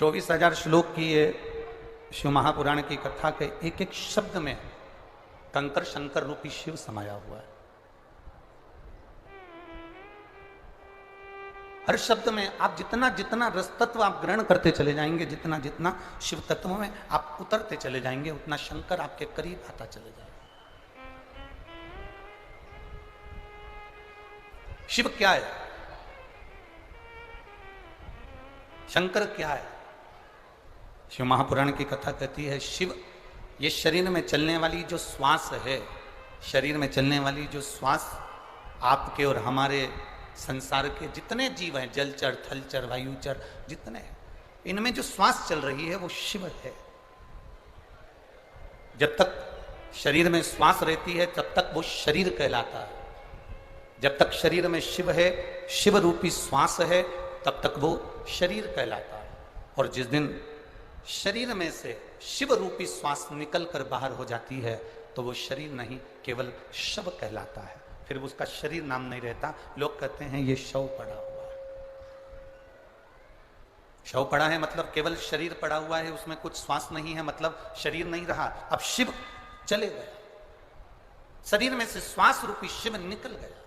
24,000 श्लोक की ये शिव महापुराण की कथा के एक एक शब्द में कंकर शंकर रूपी शिव समाया हुआ है। हर शब्द में आप जितना जितना रस तत्व आप ग्रहण करते चले जाएंगे, जितना जितना शिव तत्व में आप उतरते चले जाएंगे, उतना शंकर आपके करीब आता चले जाएगा। शिव क्या है? शंकर क्या है? शिव महापुराण की कथा कहती है शिव ये शरीर में चलने वाली जो श्वास है, शरीर में चलने वाली जो श्वास आपके और हमारे संसार के जितने जीव हैं, जलचर थलचर वायुचर जितने हैं, इनमें जो श्वास चल रही है वो शिव है। जब तक शरीर में श्वास रहती है तब तक वो शरीर कहलाता है। जब तक शरीर में शिव है, शिव रूपी श्वास है, तब तक वो शरीर कहलाता है। और जिस दिन शरीर में से शिव रूपी श्वास निकल कर बाहर हो जाती है तो वो शरीर नहीं, केवल शव कहलाता है। फिर उसका शरीर नाम नहीं रहता। लोग कहते हैं ये शव पड़ा हुआ है। शव पड़ा है मतलब केवल शरीर पड़ा हुआ है, उसमें कुछ श्वास नहीं है, मतलब शरीर नहीं रहा। अब शिव चले गया, शरीर में से श्वास रूपी शिव निकल गया,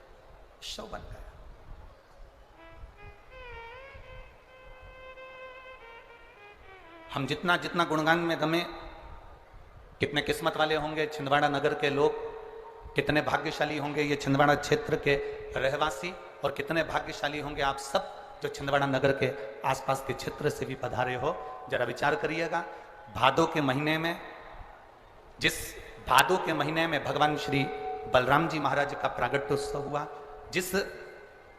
शव बन गया। हम जितना जितना गुणगान में रमे, कितने किस्मत वाले होंगे छिंदवाड़ा नगर के लोग, कितने भाग्यशाली होंगे ये छिंदवाड़ा क्षेत्र के रहवासी, और कितने भाग्यशाली होंगे आप सब जो छिंदवाड़ा नगर के आसपास के क्षेत्र से भी पधारे हो। जरा विचार करिएगा, भादों के महीने में, जिस भादों के महीने में भगवान श्री बलराम जी महाराज का प्रागट्योत्सव हुआ, जिस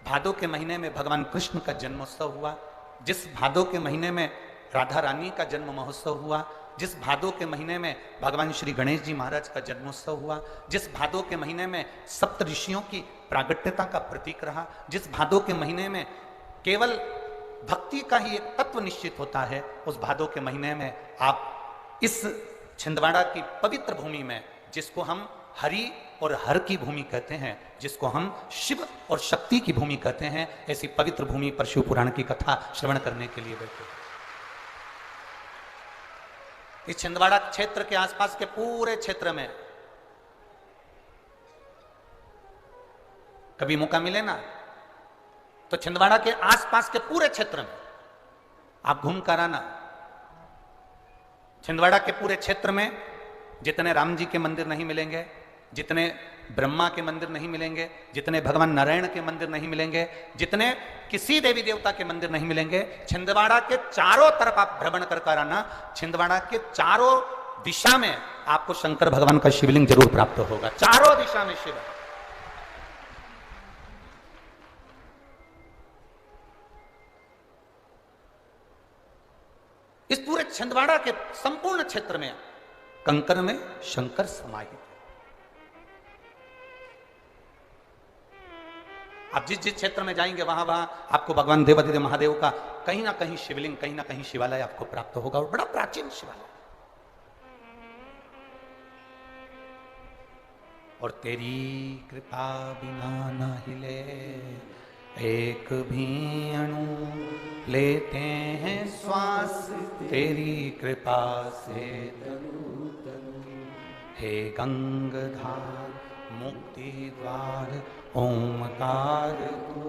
भादों के महीने में भगवान कृष्ण का जन्मोत्सव हुआ, जिस भादों के महीने में राधा रानी का जन्म महोत्सव हुआ, जिस भादों के महीने में भगवान श्री गणेश जी महाराज का जन्मोत्सव हुआ, जिस भादों के महीने में सप्त ऋषियों की प्रागट्यता का प्रतीक रहा, जिस भादों के महीने में केवल भक्ति का ही एक तत्व निश्चित होता है, उस भादों के महीने में आप इस छिंदवाड़ा की पवित्र भूमि में, जिसको हम हरि और हर की भूमि कहते हैं, जिसको हम शिव और शक्ति की भूमि कहते हैं, ऐसी पवित्र भूमि पर शिव पुराण की कथा श्रवण करने के लिए बैठे। इस छिंदवाड़ा क्षेत्र के आसपास के पूरे क्षेत्र में कभी मौका मिले ना तो छिंदवाड़ा के आसपास के पूरे क्षेत्र में आप घूम कर आना। छिंदवाड़ा के पूरे क्षेत्र में जितने राम जी के मंदिर नहीं मिलेंगे, जितने ब्रह्मा के मंदिर नहीं मिलेंगे, जितने भगवान नारायण के मंदिर नहीं मिलेंगे, जितने किसी देवी देवता के मंदिर नहीं मिलेंगे, छिंदवाड़ा के चारों तरफ आप भ्रमण कर आना। छिंदवाड़ा के चारों दिशा में आपको शंकर भगवान का शिवलिंग जरूर प्राप्त होगा। चारों दिशा में शिव। इस पूरे छिंदवाड़ा के संपूर्ण क्षेत्र में कंकर में शंकर समाहित है। आप जिस जिस क्षेत्र में जाएंगे वहां वहां आपको भगवान देवाधिदेव महादेव का कहीं ना कहीं शिवलिंग, कहीं ना कहीं शिवालय आपको प्राप्त होगा, और बड़ा प्राचीन शिवालय। और तेरी कृपा बिना न हिले एक भी अणु, लेते हैं श्वास तेरी कृपा से तनु तनु। हे गंगाधार मुक्ति द्वार ओमकार तू,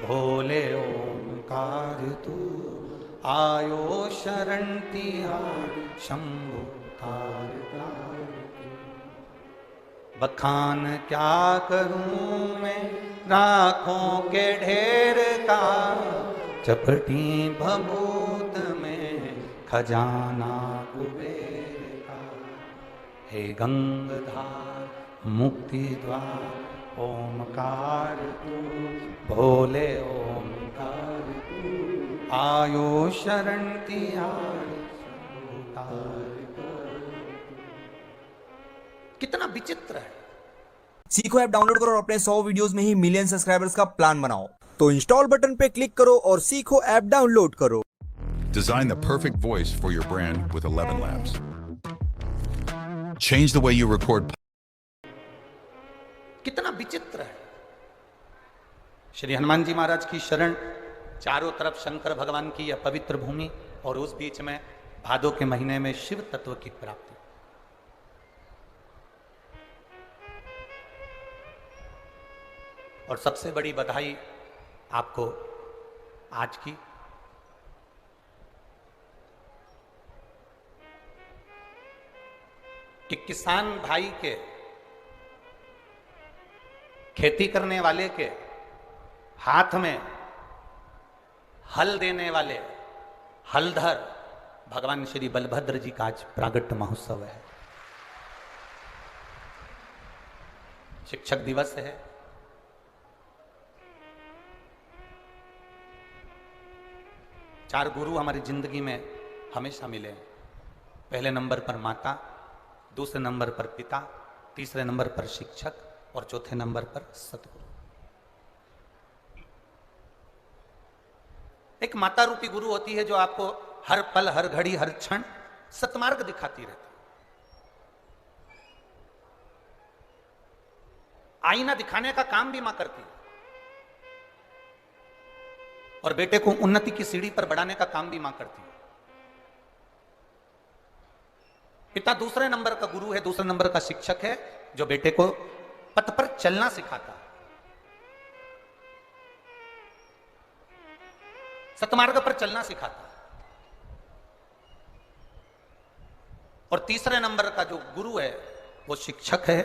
भोले ओमकार तू, आयो शरण तिहार शंभु तार तार तू। बखान क्या करूं मैं राखों के ढेर का, चपटी भभूत में खजाना कुबेर का। हे गंगाधार मुक्ति द्वार ओमकार तू, भोले ओमकार तू, आयो शरण तिहार कितना विचित्र है। सीखो ऐप डाउनलोड करो और अपने 100 वीडियोस में ही मिलियन सब्सक्राइबर्स का प्लान बनाओ। तो इंस्टॉल बटन पे क्लिक करो और सीखो ऐप डाउनलोड करो। Design the perfect voice for your brand with 11 Labs. Change the way you record. कितना विचित्र है। श्री हनुमान जी महाराज की शरण, चारों तरफ शंकर भगवान की यह पवित्र भूमि, और उस बीच में भादों के महीने में शिव तत्व की प्राप्ति। और सबसे बड़ी बधाई आपको आज की, कि किसान भाई के, खेती करने वाले के हाथ में हल देने वाले हलधर भगवान श्री बलभद्र जी का आज प्रागट्य महोत्सव है। शिक्षक दिवस है। चार गुरु हमारी जिंदगी में हमेशा मिले हैं। पहले नंबर पर माता, दूसरे नंबर पर पिता, तीसरे नंबर पर शिक्षक और चौथे नंबर पर सतगुरु। एक माता रूपी गुरु होती है जो आपको हर पल, हर घड़ी, हर क्षण सतमार्ग दिखाती रहती है। आईना दिखाने का काम भी मां करती है और बेटे को उन्नति की सीढ़ी पर बढ़ाने का काम भी मां करती है। पिता दूसरे नंबर का गुरु है, दूसरे नंबर का शिक्षक है, जो बेटे को पथ पर चलना सिखाता है, सतमार्ग पर चलना सिखाता है। और तीसरे नंबर का जो गुरु है वो शिक्षक है,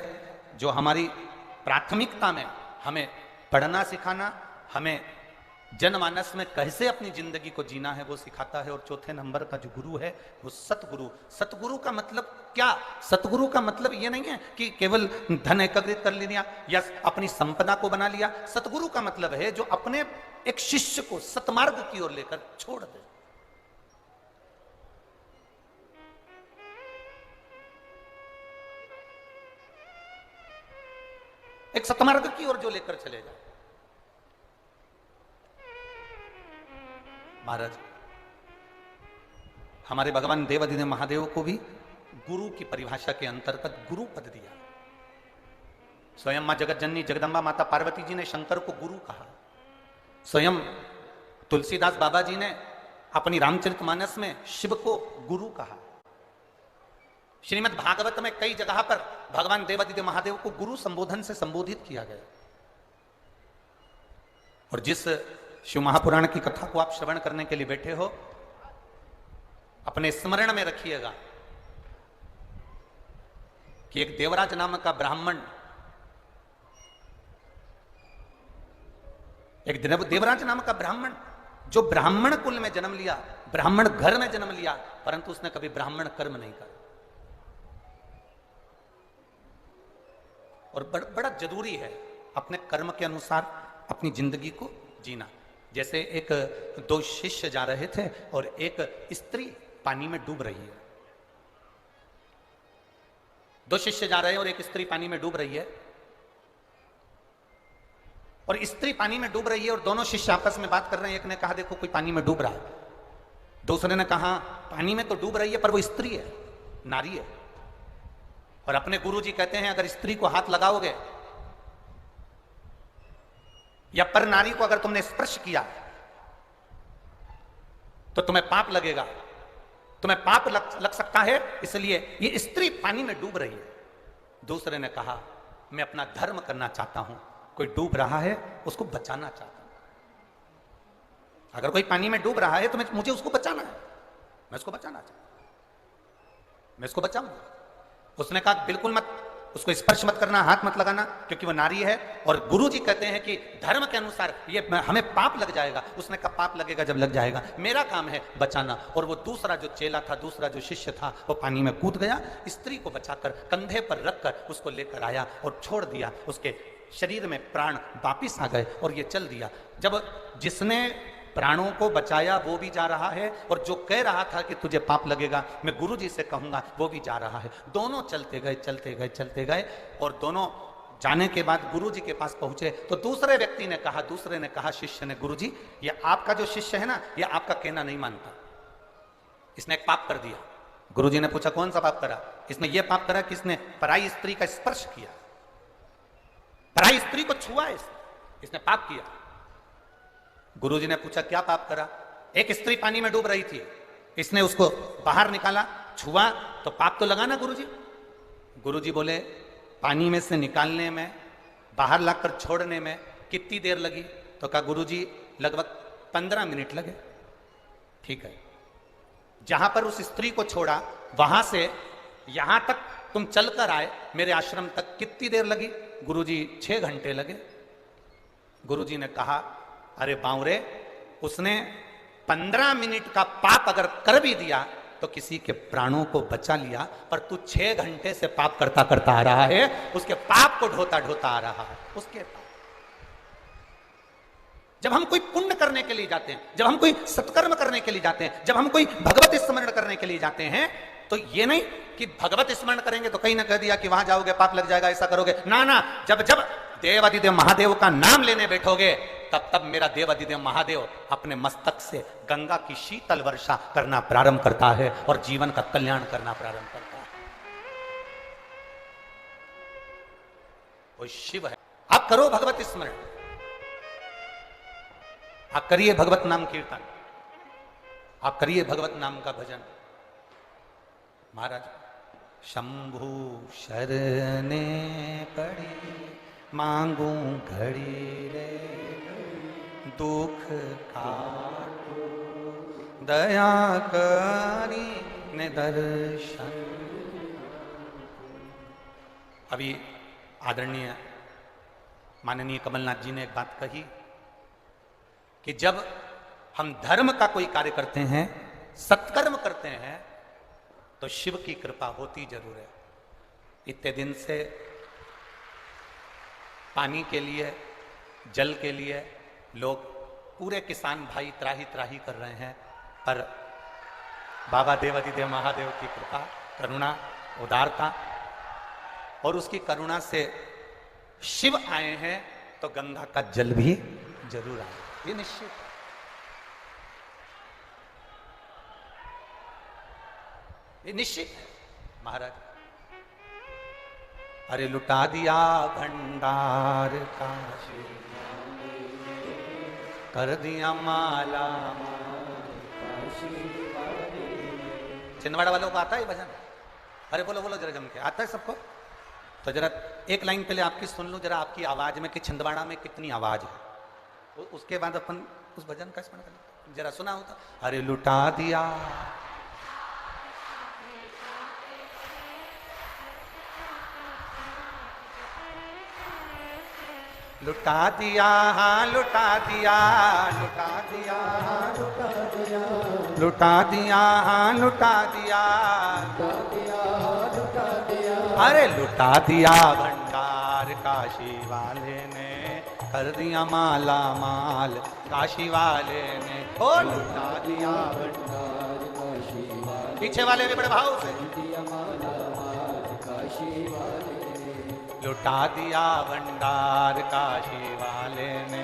जो हमारी प्राथमिकता में हमें पढ़ना सिखाना, हमें जनमानस में कैसे अपनी जिंदगी को जीना है वो सिखाता है। और चौथे नंबर का जो गुरु है वो सतगुरु। सतगुरु का मतलब क्या? सतगुरु का मतलब ये नहीं है कि केवल धन एकत्रित कर लिया या अपनी संपदा को बना लिया। सतगुरु का मतलब है जो अपने एक शिष्य को सतमार्ग की ओर लेकर छोड़ दे। एक सतमार्ग की ओर जो लेकर चले जाए। महाराज, हमारे भगवान देवाधिदेव महादेव को भी गुरु की परिभाषा के अंतर्गत गुरु पद दिया। स्वयं मां जगत जननी जगदम्बा माता पार्वती जी ने शंकर को गुरु कहा। स्वयं तुलसीदास बाबा जी ने अपनी रामचरितमानस में शिव को गुरु कहा। श्रीमद् भागवत में कई जगह पर भगवान देवाधिदेव महादेव को गुरु संबोधन से संबोधित किया गया। और जिस शिव महापुराण की कथा को आप श्रवण करने के लिए बैठे हो, अपने स्मरण में रखिएगा कि एक देवराज नामक का ब्राह्मण, एक देवराज नामक का ब्राह्मण जो ब्राह्मण कुल में जन्म लिया, ब्राह्मण घर में जन्म लिया, परंतु उसने कभी ब्राह्मण कर्म नहीं करा। और बड़ा जरूरी है अपने कर्म के अनुसार अपनी जिंदगी को जीना। जैसे एक दो शिष्य जा रहे थे और एक स्त्री पानी में डूब रही है। दो शिष्य जा रहे हैं और एक स्त्री पानी में डूब रही है। और स्त्री पानी में डूब रही है और दोनों शिष्य आपस में बात कर रहे हैं। एक ने कहा देखो कोई पानी में डूब रहा है। दूसरे ने कहा पानी में तो डूब रही है पर वो स्त्री है, नारी है। और अपने गुरुजी कहते हैं अगर स्त्री को हाथ लगाओगे या पर नारी को अगर तुमने स्पर्श किया तो तुम्हें पाप लगेगा, तुम्हें पाप लग सकता है, इसलिए ये स्त्री पानी में डूब रही है। दूसरे ने कहा मैं अपना धर्म करना चाहता हूं, कोई डूब रहा है उसको बचाना चाहता हूं। अगर कोई पानी में डूब रहा है तो मुझे उसको बचाना है, मैं उसको बचाना चाहता हूं, मैं उसको बचाऊंगा। उसने कहा बिल्कुल मत, उसको स्पर्श मत करना, हाथ मत लगाना, क्योंकि वो नारी है। और गुरुजी कहते हैं कि धर्म के अनुसार ये हमें पाप लग जाएगा। उसने कहा पाप लगेगा जब लग जाएगा, मेरा काम है बचाना। और वो दूसरा जो चेला था, दूसरा जो शिष्य था, वो पानी में कूद गया, स्त्री को बचाकर कंधे पर रखकर उसको लेकर आया और छोड़ दिया। उसके शरीर में प्राण वापिस आ गए और ये चल दिया। जब जिसने प्राणों को बचाया वो भी जा रहा है और जो कह रहा था कि तुझे पाप लगेगा मैं गुरुजी से कहूंगा वो भी जा रहा है। दोनों चलते गए चलते गए चलते गए और दोनों जाने के बाद गुरुजी के पास पहुंचे तो दूसरे व्यक्ति ने कहा, दूसरे ने कहा शिष्य ने, गुरुजी ये आपका जो शिष्य है ना, ये आपका कहना नहीं मानता, इसने एक पाप कर दिया। गुरुजी ने पूछा कौन सा पाप करा? इसने ये पाप करा कि इसने पराई स्त्री का स्पर्श किया, पराई स्त्री को छुआ, इसने पाप किया। गुरुजी ने पूछा क्या पाप करा? एक स्त्री पानी में डूब रही थी, इसने उसको बाहर निकाला, छुआ तो पाप तो लगा ना गुरुजी। गुरुजी बोले पानी में से निकालने में, बाहर लाकर छोड़ने में कितनी देर लगी? तो कहा गुरुजी लगभग 15 मिनट लगे। ठीक है, जहां पर उस स्त्री को छोड़ा वहां से यहां तक तुम चलकर आए मेरे आश्रम तक, कितनी देर लगी? गुरुजी 6 घंटे लगे। गुरुजी ने कहा अरे बावरे, उसने 15 मिनट का पाप अगर कर भी दिया तो किसी के प्राणों को बचा लिया, पर तू 6 घंटे से पाप करता करता आ रहा है, उसके पाप को ढोता ढोता आ रहा है। उसके पाप, जब हम कोई पुण्य करने के लिए जाते हैं, जब हम कोई सत्कर्म करने के लिए जाते हैं, जब हम कोई भगवत स्मरण करने के लिए जाते हैं, तो ये नहीं कि भगवत स्मरण करेंगे तो कहीं ना कह दिया कि वहां जाओगे पाप लग जाएगा, ऐसा करोगे ना ना। जब जब देवादिदेव महादेव का नाम लेने बैठोगे तब तब मेरा देवादिदेव महादेव अपने मस्तक से गंगा की शीतल वर्षा करना प्रारंभ करता है और जीवन का कल्याण करना प्रारंभ करता है। वो शिव है। आप करो भगवत स्मरण, आप करिए भगवत नाम कीर्तन, आप करिए भगवत नाम का भजन। महाराज शंभु शरणे पड़ी मांगू घड़ी रे, दुख काटो दया करी ने दर्शन। अभी आदरणीय माननीय कमलनाथ जी ने एक बात कही कि जब हम धर्म का कोई कार्य करते हैं, सत्कर्म करते हैं, तो शिव की कृपा होती जरूर है। इतने दिन से पानी के लिए, जल के लिए लोग, पूरे किसान भाई त्राही त्राही कर रहे हैं, पर बाबा देवादिदेव महादेव की कृपा, करुणा, उदारता और उसकी करुणा से शिव आए हैं तो गंगा का जल भी जरूर आए, ये निश्चित है। ये निश्चित है महाराज। अरे लुटा दिया भंडार का, कर दिया माला। छिंदवाड़ा वालों को आता है ये भजन? अरे बोलो बोलो जरा जम के, आता है सबको? तो जरा एक लाइन पहले आपकी सुन लो जरा, आपकी आवाज में कि छिंदवाड़ा में कितनी आवाज है, उसके बाद अपन उस भजन का स्मरण करें। जरा सुना होता, अरे लुटा दिया लुटा दिया, हाँ लुटा दिया, लुटा दिया, हाँ लुटा दिया, लुटा दिया, हाँ लुटा दिया, लुटा दिया, अरे लुटा दिया भंडार काशी वाले ने, कर दिया माला माल काशी वाले ने। ओ लुटा दिया भंडार काशी वाले, पीछे वाले भी बड़े भाव से, दिया माला माल काशी वाले, लुटा दिया भंडार काशी वाले ने,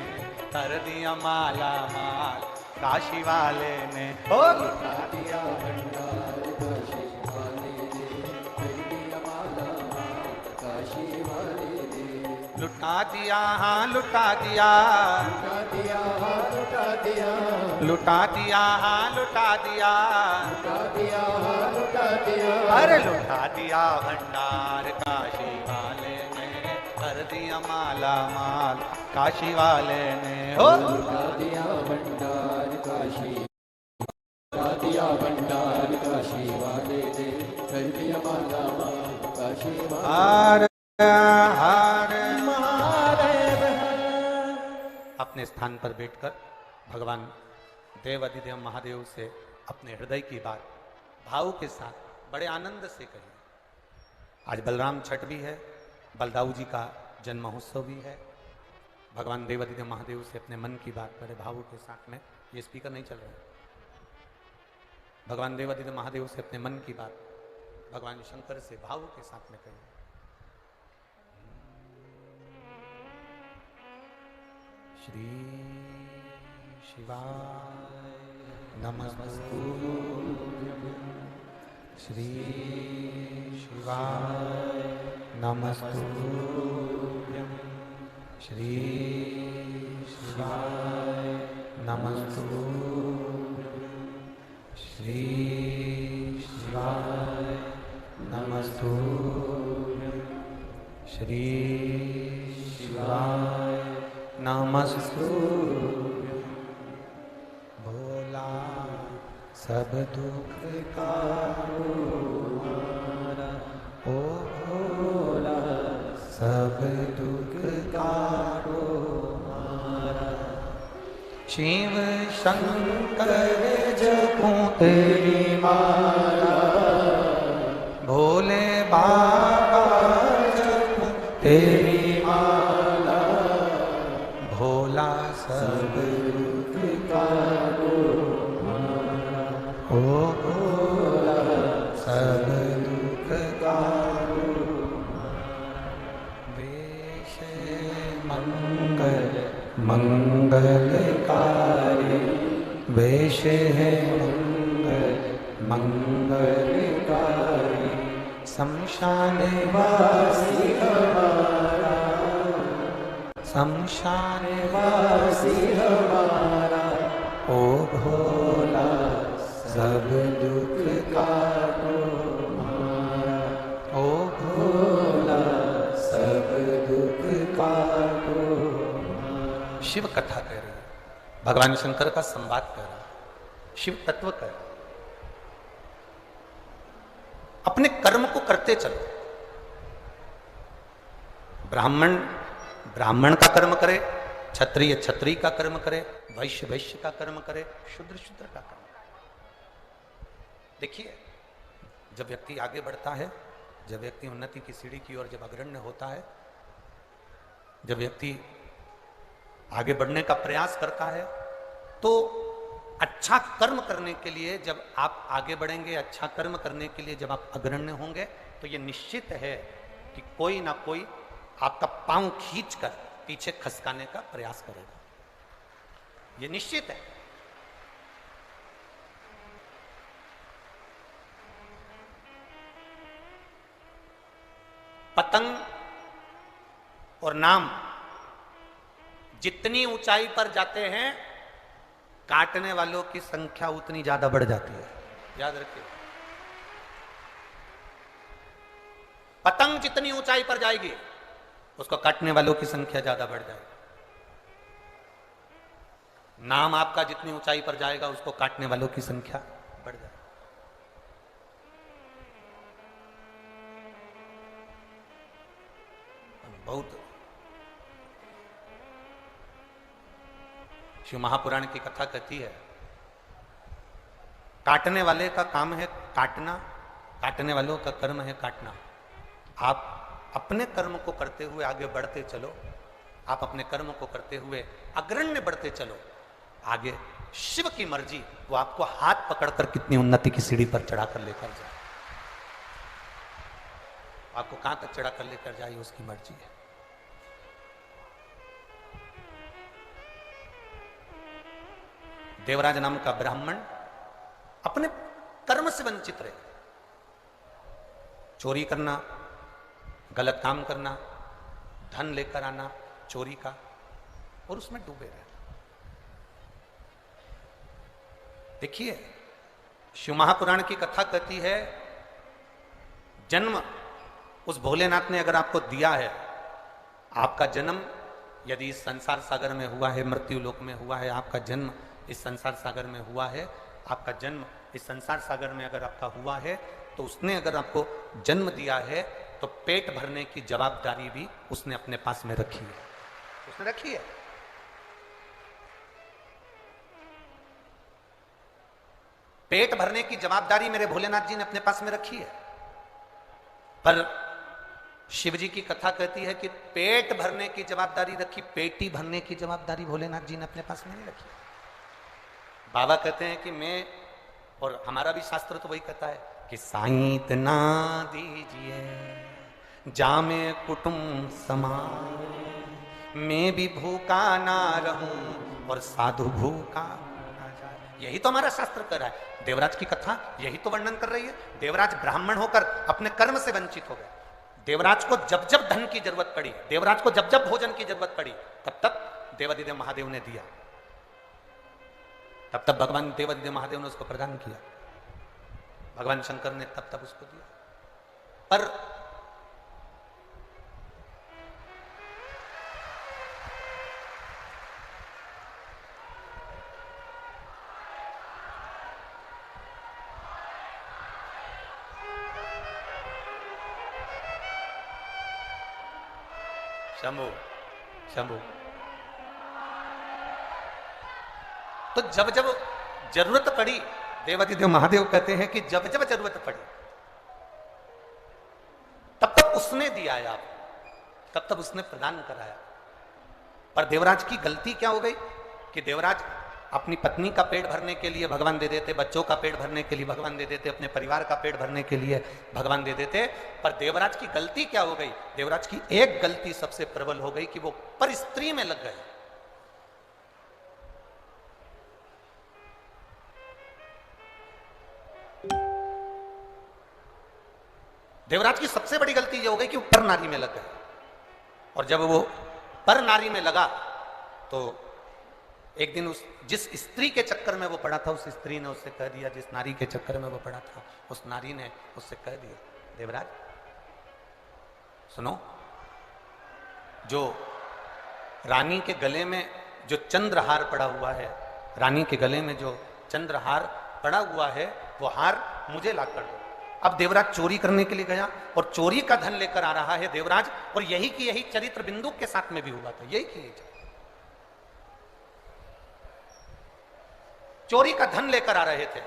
कर दिया माला माल काशी वाले ने। ओ लुटा दिया भंडार काशी वाले ने, कर दिया माला माल काशी वाले ने। लुटा दिया, हाँ लुटा दिया, लुटा दिया, हाँ लुटा दिया, लुटा दिया, हाँ लुटा दिया, लुटा दिया, हाँ लुटा दिया, अरे लुटा दिया भंडार काशी वाले ने, कर दिया माला माल काशी वाले ने। हो लुटा दिया भंडार काशी, लुटा दिया भंडार काशी वाले ने, कर दिया माला माल काशी वाले। अपने स्थान पर बैठकर भगवान देवादिदेव महादेव से अपने हृदय की बात भाव के साथ बड़े आनंद से कही। आज बलराम छठ भी है, बलदाऊ जी का जन्म महोत्सव भी है। भगवान देवादिदेव महादेव से अपने मन की बात बड़े भावों के साथ में, ये स्पीकर नहीं चल रहा है, भगवान देवादिदेव महादेव से अपने मन की बात भगवान शंकर से भावों के साथ में कही। श्री शिवाय नमस्तुभ्यं, श्री शिवाय नमस्तुभ्यं, श्री शिवाय नमस्तुभ्यं, श्री शिवाय नमस्तुभ्यं श्री शिवाय नमस्तुभ्यं भोला सब दुख का हारा ओ भोला सब दुख का हारा शिव शंकर जपूं तेरी माला भोले बाबा जपूं तेरी माला भोला सब दुख का ओ भोला सब दुख का वेश मंगल मंगलकारी वेश है मंगल मंगलकारी शमशान वासी हमारा शमशान वासी हमारा ओ भोला सब दुख काटो हमारा ओ भोला सब दुख काटो। शिव कथा कह रही है, भगवान शंकर का संवाद कर रहा है, शिव तत्व कर रहा है। अपने कर्म को करते चलो। ब्राह्मण ब्राह्मण का कर्म करे, क्षत्रिय क्षत्रिय का कर्म करे, वैश्य वैश्य का कर्म करे, शूद्र शूद्र का कर्म करे। देखिए, जब व्यक्ति आगे बढ़ता है, जब व्यक्ति उन्नति की सीढ़ी की ओर जब अग्रण्य होता है, जब व्यक्ति आगे बढ़ने का प्रयास करता है, तो अच्छा कर्म करने के लिए जब आप आगे बढ़ेंगे, अच्छा कर्म करने के लिए जब आप अग्रण्य होंगे, तो ये निश्चित है कि कोई ना कोई आपका पांव खींचकर पीछे खसकाने का प्रयास करेगा। ये निश्चित है। पतंग और नाम जितनी ऊंचाई पर जाते हैं, काटने वालों की संख्या उतनी ज्यादा बढ़ जाती है। याद रखिए, पतंग जितनी ऊंचाई पर जाएगी, उसको काटने वालों की संख्या ज्यादा बढ़ जाएगी। नाम आपका जितनी ऊंचाई पर जाएगा, उसको काटने वालों की संख्या बढ़ जाएगी। बहुत शिव महापुराण की कथा कहती है, काटने वाले का काम है काटना, काटने वालों का कर्म है काटना। आप अपने कर्म को करते हुए आगे बढ़ते चलो, आप अपने कर्म को करते हुए अग्रण्य बढ़ते चलो। आगे शिव की मर्जी, वो आपको हाथ पकड़कर कितनी उन्नति की सीढ़ी पर चढ़ाकर लेकर जाए, आपको कहां तक चढ़ाकर लेकर जाए, उसकी मर्जी है। देवराज नाम का ब्राह्मण अपने कर्म से वंचित रहे। चोरी करना, गलत काम करना, धन लेकर आना चोरी का, और उसमें डूबे रहे। देखिए, शिव महापुराण की कथा कहती है, जन्म उस भोलेनाथ ने अगर आपको दिया है, आपका जन्म यदि इस संसार सागर में हुआ है, मृत्यु लोक में हुआ है, आपका जन्म इस संसार सागर में हुआ है, आपका जन्म इस संसार सागर में अगर आपका हुआ है, तो उसने अगर आपको जन्म दिया है, तो पेट भरने की जवाबदारी भी उसने अपने पास में रखी है। उसने रखी है। पेट भरने की जवाबदारी मेरे भोलेनाथ जी ने अपने पास में रखी है। पर शिव जी की कथा कहती है कि पेट भरने की जवाबदारी रखी, पेटी भरने की जवाबदारी भोलेनाथ जी ने अपने पास में नहीं रखी। बाबा कहते हैं कि मैं, और हमारा भी शास्त्र तो वही कहता है कि साईं इतना दीजिए जामे कुटुंब समान, मैं भी भूखा ना रहूं और साधु भूखा ना जाए। यही तो हमारा शास्त्र कर रहा है। देवराज की कथा यही तो वर्णन कर रही है। देवराज ब्राह्मण होकर अपने कर्म से वंचित हो गए। देवराज को जब जब धन की जरूरत पड़ी, देवराज को जब जब भोजन की जरूरत पड़ी, तब तक देवाधिदेव महादेव ने दिया, तब भगवान देवादिदेव महादेव ने उसको प्रदान किया, भगवान शंकर ने तब उसको दिया। पर शंभू शंभू तो जब जब जरूरत पड़ी, देवादिदेव महादेव कहते हैं कि जब जब जरूरत पड़ी तब तब उसने दिया, आप तब तब उसने प्रदान कराया। पर देवराज की गलती क्या हो गई कि देवराज अपनी पत्नी का पेट भरने के लिए भगवान दे देते, बच्चों का पेट भरने के लिए भगवान दे देते, अपने परिवार का पेट भरने के लिए भगवान दे देते। पर देवराज की गलती क्या हो गई, देवराज की एक गलती सबसे प्रबल हो गई कि वो पर स्त्री में लग गए। देवराज की सबसे बड़ी गलती ये हो गई कि वो पर नारी में लग गए। और जब वो पर नारी में लगा तो एक दिन जिस स्त्री के चक्कर में वो पड़ा था, उस स्त्री ने उससे कह दिया, जिस नारी के चक्कर में वो पड़ा था उस नारी ने उससे कह दिया, देवराज सुनो, जो रानी के गले में जो चंद्रहार पड़ा हुआ है, रानी के गले में जो चंद्रहार पड़ा हुआ है वो हार मुझे ला कर दो। अब देवराज चोरी करने के लिए गया और चोरी का धन लेकर आ रहा है देवराज, और यही की यही चरित्र बिंदु के साथ में भी हुआ था, यही की यही चोरी का धन लेकर आ रहे थे।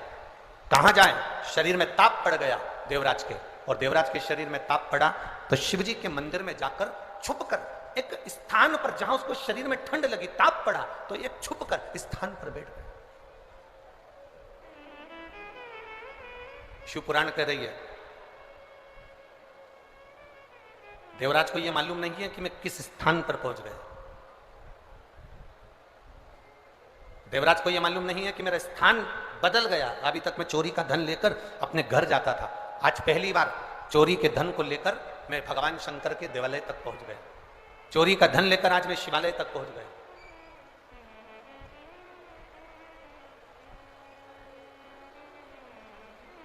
कहां जाएं, शरीर में ताप पड़ गया देवराज के, और देवराज के शरीर में ताप पड़ा तो शिवजी के मंदिर में जाकर छुपकर एक स्थान पर, जहां उसको शरीर में ठंड लगी, ताप पड़ा तो एक छुपकर स्थान पर बैठ गए। शिव पुराण कह रही है देवराज को यह मालूम नहीं है कि मैं किस स्थान पर पहुंच गया, देवराज को यह मालूम नहीं है कि मेरा स्थान बदल गया। अभी तक मैं चोरी का धन लेकर अपने घर जाता था, आज पहली बार चोरी के धन को लेकर मैं भगवान शंकर के देवालय तक पहुंच गया, चोरी का धन लेकर आज मैं शिवालय तक पहुंच गया।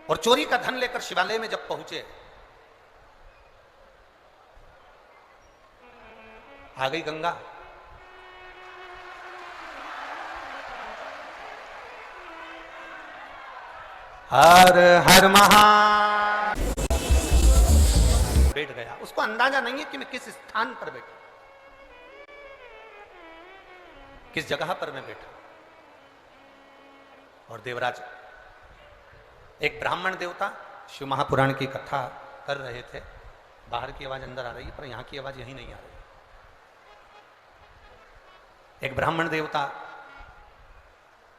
और चोरी का धन लेकर शिवालय में जब पहुंचे, आ गई गंगा, हर हर महा बैठ गया। उसको अंदाजा नहीं है कि मैं किस स्थान पर बैठा, किस जगह पर मैं बैठा। और देवराज, एक ब्राह्मण देवता शिव महापुराण की कथा कर रहे थे, बाहर की आवाज अंदर आ रही है पर यहां की आवाज यहीं नहीं आ रही। एक ब्राह्मण देवता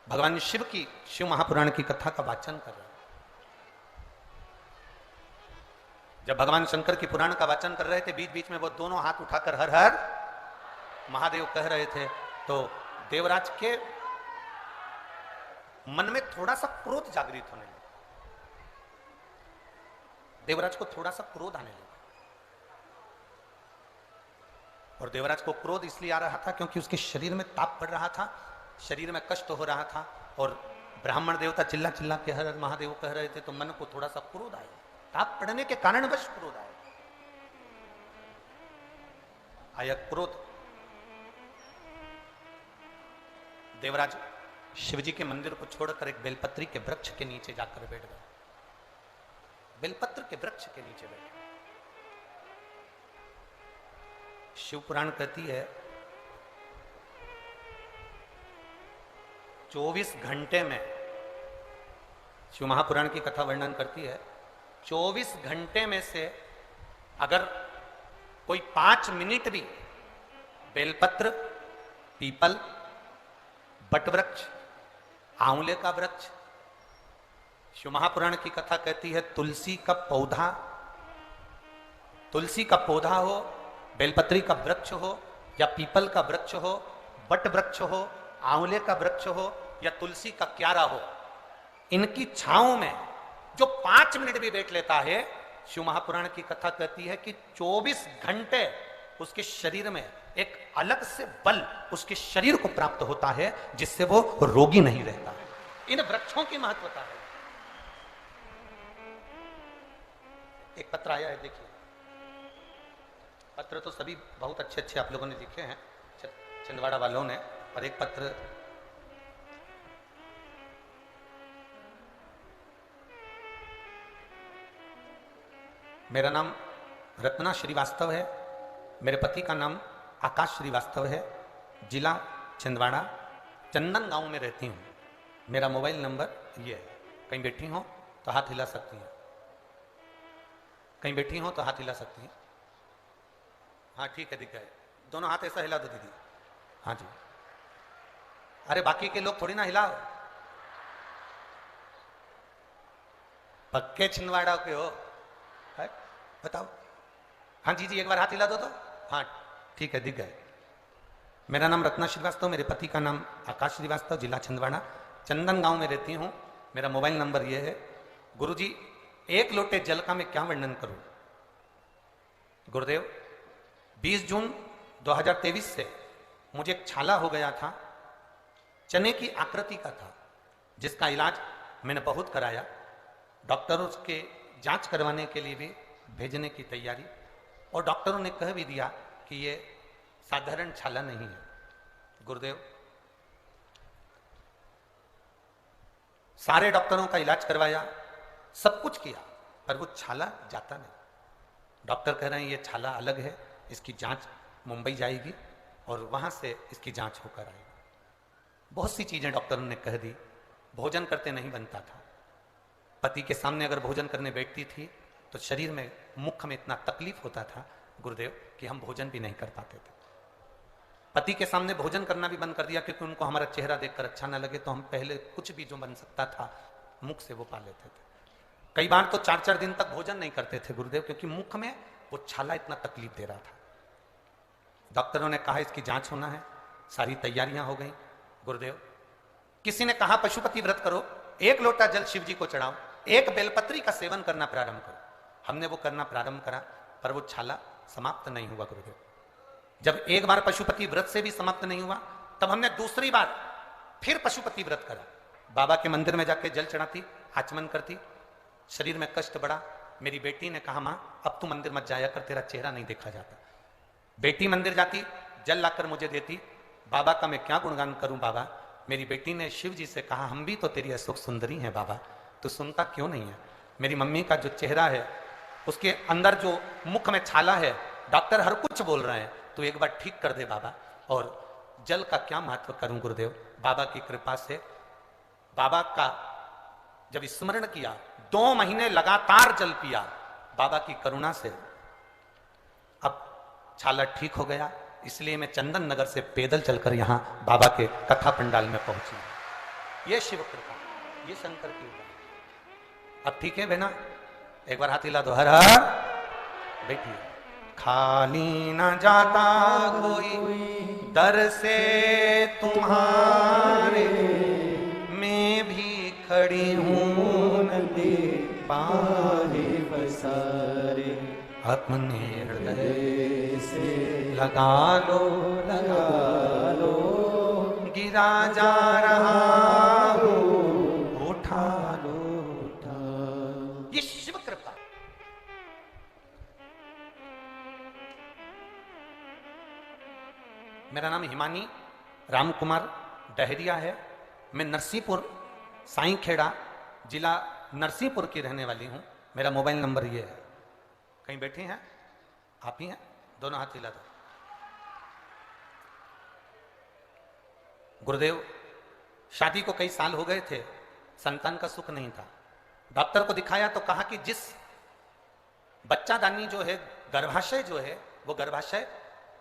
भगवान शिव की शिव महापुराण की कथा का वाचन कर रहे। जब भगवान शंकर की पुराण का वाचन कर रहे थे, बीच बीच में वो दोनों हाथ उठाकर हर हर महादेव कह रहे थे, तो देवराज के मन में थोड़ा सा क्रोध जागृत होने लगा, देवराज को थोड़ा सा क्रोध आने लगा। और देवराज को क्रोध इसलिए आ रहा था क्योंकि उसके शरीर में ताप पड़ रहा था, शरीर में कष्ट हो रहा था, और ब्राह्मण देवता चिल्ला चिल्ला के हर हर महादेव कह रहे थे, तो मन को थोड़ा सा क्रोध आया, ताप पड़ने के कारणवश क्रोध आया क्रोध। देवराज शिवजी के मंदिर को छोड़कर एक बेलपत्री के वृक्ष के नीचे जाकर बैठ गए, बेलपत्र के वृक्ष के नीचे बैठे। शिव पुराण कहती है 24 घंटे में, शिव महापुराण की कथा वर्णन करती है 24 घंटे में से अगर कोई 5 मिनट भी बेलपत्र, पीपल, बटवृक्ष, आंवले का वृक्ष, शिव महापुराण की कथा कहती है तुलसी का पौधा, तुलसी का पौधा हो, बेलपत्री का वृक्ष हो, या पीपल का वृक्ष हो, बट वृक्ष हो, आंवले का वृक्ष हो, या तुलसी का क्यारा हो, इनकी छांव में जो 5 मिनट भी बैठ लेता है, शिव महापुराण की कथा कहती है कि 24 घंटे उसके शरीर में एक अलग से बल उसके शरीर को प्राप्त होता है, जिससे वो रोगी नहीं रहता है। इन वृक्षों की महत्वता है। एक पत्र आया है, देखिए। पत्र तो सभी बहुत अच्छे अच्छे आप लोगों ने लिखे हैं, छिंदवाड़ा वालों ने, और एक पत्र मेरा नाम रत्ना श्रीवास्तव है, मेरे पति का नाम आकाश श्रीवास्तव है, जिला छिंदवाड़ा, चंदन गांव में रहती हूँ। मेरा मोबाइल नंबर ये है। कहीं बैठी हो तो हाथ हिला सकती हैं, कहीं बैठी हो तो हाथ हिला सकती हैं। हाँ ठीक है, दिख गए। दोनों हाथ ऐसा हिला दो दीदी। हाँ जी। अरे बाकी के लोग थोड़ी ना हिलाओ, पक्के छिंदवाड़ा के हो, है? बताओ। हाँ जी जी, एक बार हाथ हिला दो तो। हाँ ठीक है, दिख गए। मेरा नाम रत्ना श्रीवास्तव, मेरे पति का नाम आकाश श्रीवास्तव, जिला छिंदवाड़ा, चंदन गांव में रहती हूँ। मेरा मोबाइल नंबर ये है। गुरुजी, एक लोटे जल का मैं क्या वर्णन करूं? गुरुदेव, 20 जून 2023 से मुझे एक छाला हो गया था, चने की आकृति का था, जिसका इलाज मैंने बहुत कराया। डॉक्टर उसके जांच करवाने के लिए भी भेजने की तैयारी, और डॉक्टरों ने कह भी दिया कि ये साधारण छाला नहीं है। गुरुदेव, सारे डॉक्टरों का इलाज करवाया, सब कुछ किया, पर वो छाला जाता नहीं। डॉक्टर कह रहे हैं ये छाला अलग है, इसकी जांच मुंबई जाएगी और वहां से इसकी जांच होकर आएगी। बहुत सी चीजें डॉक्टरों ने कह दी। भोजन करते नहीं बनता था। पति के सामने अगर भोजन करने बैठती थी तो शरीर में, मुख में इतना तकलीफ होता था गुरुदेव कि हम भोजन भी नहीं कर पाते थे। पति के सामने भोजन करना भी बंद कर दिया, क्योंकि उनको हमारा चेहरा देखकर अच्छा ना लगे, तो हम पहले कुछ भी जो बन सकता था मुख से वो पा लेते थे। कई बार तो 4-4 दिन तक भोजन नहीं करते थे गुरुदेव, क्योंकि मुख में वो छाला इतना तकलीफ दे रहा था। डॉक्टरों ने कहा इसकी जांच होना है, सारी तैयारियां हो गई। गुरुदेव, किसी ने कहा पशुपति व्रत करो, 1 लोटा जल शिव जी को चढ़ाओ, 1 बेलपत्री का सेवन करना प्रारंभ करो। हमने वो करना प्रारंभ करा, पर वो छाला समाप्त नहीं हुआ गुरुदेव। जब एक बार पशुपति व्रत से भी समाप्त नहीं हुआ, तब हमने दूसरी बार फिर पशुपति व्रत करा। बाबा के मंदिर में जाके जल चढ़ाती, आचमन करती, शरीर में कष्ट बढ़ा। मेरी बेटी ने कहा, मां अब तू मंदिर मत जाया कर, तेरा चेहरा नहीं देखा जाता। बेटी मंदिर जाती, जल लाकर मुझे देती। बाबा का मैं क्या गुणगान करूं बाबा। मेरी बेटी ने शिव जी से कहा, हम भी तो तेरी अशोक सुंदरी हैं बाबा, तू सुनता क्यों नहीं है। मेरी मम्मी का जो चेहरा है, उसके अंदर जो मुख में छाला है, डॉक्टर हर कुछ बोल रहे हैं, तो एक बार ठीक कर दे बाबा। और जल का क्या महत्व करूं गुरुदेव। बाबा की कृपा से, बाबा का जब स्मरण किया, 2 महीने लगातार जल पिया, बाबा की करुणा से अब छाला ठीक हो गया। इसलिए मैं चंदन नगर से पैदल चलकर यहां बाबा के कथा पंडाल में पहुंची। ये शिव कृपा, ये शंकर की कृपा। अब ठीक है बहना, एक बार हाथ हिला दो। हर हर। बैठिए। खाली न जाता कोई दर से तुम्हारे, मैं भी खड़ी हूं नदी पारे पसारे। अपने हृदय से लगा लो गिरा जा रहा हो, उठा लो उठा। ये शिव कृपा। मेरा नाम हिमानी राम कुमार डहरिया है। मैं नरसिंहपुर साईं खेड़ा, जिला नरसिंहपुर की रहने वाली हूं। मेरा मोबाइल नंबर ये है। कहीं बैठी हैं आप ही हैं, दोनों हाथ हिला दो। गुरुदेव, शादी को कई साल हो गए थे, संतान का सुख नहीं था। डॉक्टर को दिखाया तो कहा कि जिस बच्चादानी जो है, गर्भाशय जो है, वो गर्भाशय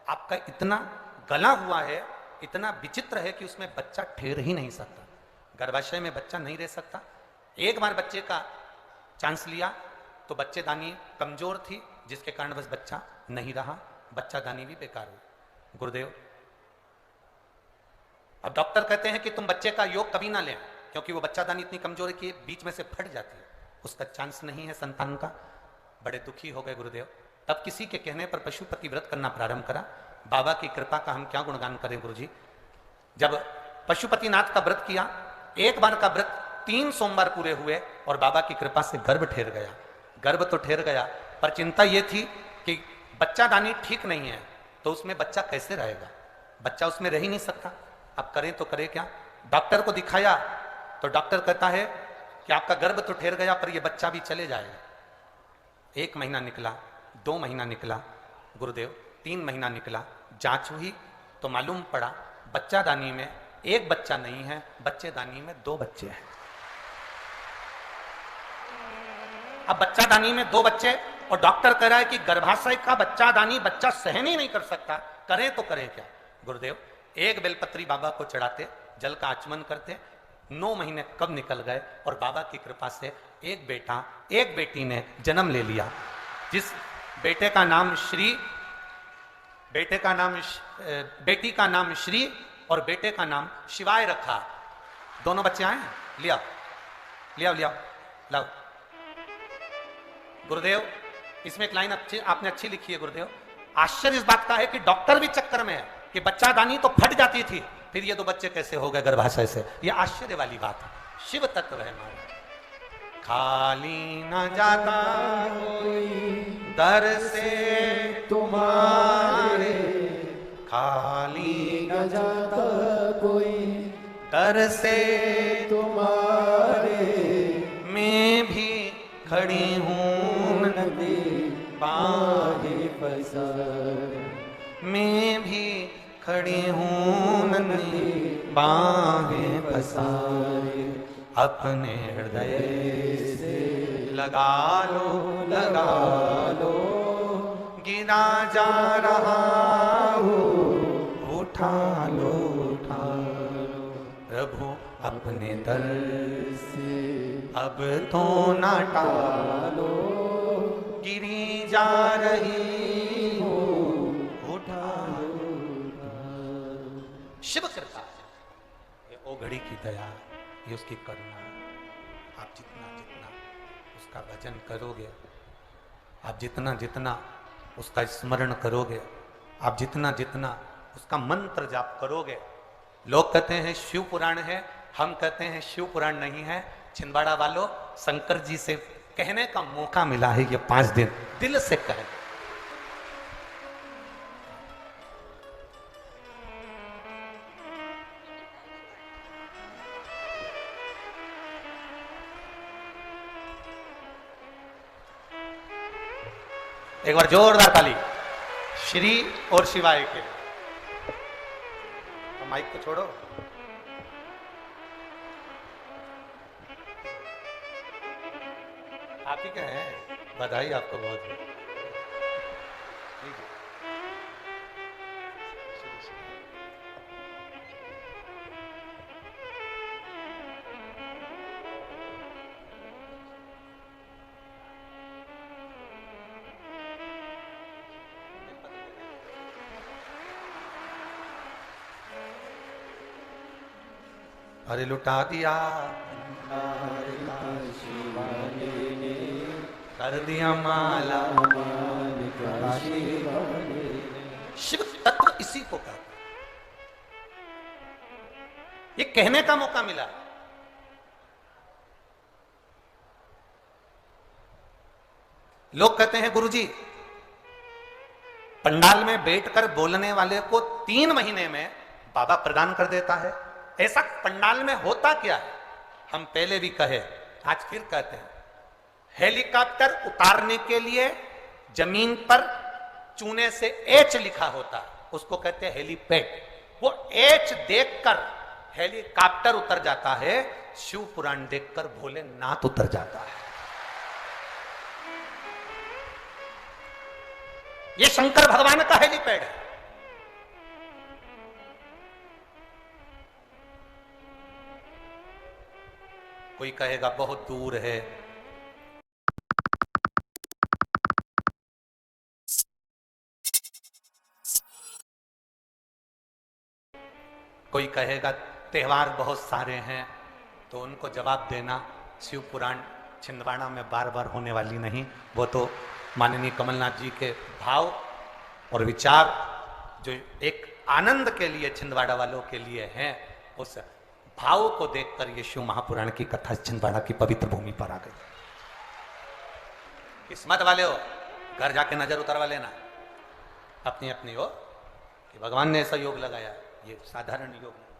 आपका इतना गला हुआ है, इतना विचित्र है कि उसमें बच्चा ठहर ही नहीं सकता। गर्भाशय में बच्चा नहीं रह सकता। एक बार बच्चे का चांस लिया तो बच्चेदानी कमजोर थी, जिसके कारण बस बच्चा नहीं रहा, बच्चादानी भी बेकार हुई। गुरुदेव, अब डॉक्टर कहते हैं कि तुम बच्चे का योग कभी ना लें, क्योंकि वो बच्चादानी इतनी कमजोर है कि बीच में से फट जाती है, उसका चांस नहीं है संतान का। बड़े दुखी हो गए गुरुदेव। तब किसी के कहने पर पशुपति व्रत करना प्रारंभ करा। बाबा की कृपा का हम क्या गुणगान करें गुरुजी। जब पशुपतिनाथ का व्रत किया एक बार का व्रत 3 सोमवार पूरे हुए और बाबा की कृपा से गर्भ ठहर गया। गर्भ तो ठहर गया, पर चिंता यह थी कि बच्चा दानी ठीक नहीं है, तो उसमें बच्चा कैसे रहेगा, बच्चा उसमें रह ही नहीं सकता। अब करें तो करें क्या। डॉक्टर को दिखाया तो डॉक्टर कहता है कि आपका गर्भ तो ठहर गया पर यह बच्चा भी चले जाएगा। 1 महीना निकला, 2 महीना निकला गुरुदेव, 3 महीना निकला, जांच हुई तो मालूम पड़ा बच्चा दानी में 1 बच्चा नहीं है, बच्चे दानी में 2 बच्चे हैं। अब बच्चा दानी में 2 बच्चे और डॉक्टर कह रहा है कि गर्भाशय का बच्चा दानी बच्चा सहन ही नहीं कर सकता, करें तो करें क्या। गुरुदेव 1 बेलपत्री बाबा को चढ़ाते, जल का आचमन करते, 9 महीने कब निकल गए और बाबा की कृपा से 1 बेटा 1 बेटी ने जन्म ले लिया। जिस बेटे का नाम श्री, बेटे का नाम बेटी का नाम श्री और बेटे का नाम शिवाय रखा। दोनों बच्चे आए, लिया लिया लाओ। गुरुदेव इसमें एक लाइन आपने अच्छी लिखी है गुरुदेव। आश्चर्य इस बात का है कि डॉक्टर भी चक्कर में है कि बच्चा दानी तो फट जाती थी, फिर ये 2 बच्चे कैसे हो गए गर्भाशय से। ये आश्चर्य वाली बात है। शिव तत्व है हमारा। खाली न जाता कोई दर से तुम्हारे, खाली न जाता कोई दर से तुम्हारे, मैं भी खड़ी हूँ नदी बाहें पसार, मैं भी खड़ी हूँ नदी बाहें पसार, अपने हृदय से लगा लो गिरा जा रहा हो, उठा लो प्रभु अपने दर से अब तो ना टालो, गिरी जा रही हो, उठा लो। शिव कृपा, ये ओ घड़ी की दया, ये उसकी करुणा। आप जितना जितना उसका भजन करोगे, आप जितना जितना उसका स्मरण करोगे, आप जितना जितना उसका मंत्र जाप करोगे। लोग कहते हैं शिव पुराण है, हम कहते हैं शिव पुराण नहीं है। छिंदवाड़ा वालों, शंकर जी से कहने का मौका मिला है ये 5 दिन, दिल से कहें। एक बार जोरदार ताली श्री और शिवाय के। तो माइक को छोड़ो। आप ही क्या है, बधाई आपको बहुत। अरे लुटा दिया कर दिया माला, शिव तत्व इसी को कहते, ये कहने का मौका मिला। लोग कहते हैं गुरुजी पंडाल में बैठकर बोलने वाले को 3 महीने में बाबा प्रदान कर देता है। ऐसा पंडाल में होता क्या है? हम पहले भी कहे, आज फिर कहते हैं। हेलीकॉप्टर उतारने के लिए जमीन पर चूने से एच लिखा होता है, उसको कहते हैं हेलीपैड। वो एच देखकर हेलीकॉप्टर उतर जाता है, शिव पुराण देखकर भोलेनाथ उतर जाता है। ये शंकर भगवान का हेलीपैड है। कोई कहेगा बहुत दूर है, कोई कहेगा त्योहार बहुत सारे हैं, तो उनको जवाब देना शिव पुराण छिंदवाड़ा में बार बार होने वाली नहीं। वो तो माननीय कमलनाथ जी के भाव और विचार जो एक आनंद के लिए छिंदवाड़ा वालों के लिए हैं, उस भाव को देखकर ये शिव महापुराण की कथा छिंदवाड़ा की पवित्र भूमि पर आ गई। किस्मत वाले हो, घर जाके नजर उतरवा लेना अपनी अपनी हो कि भगवान ने ऐसा योग लगाया, ये साधारण योग नहीं।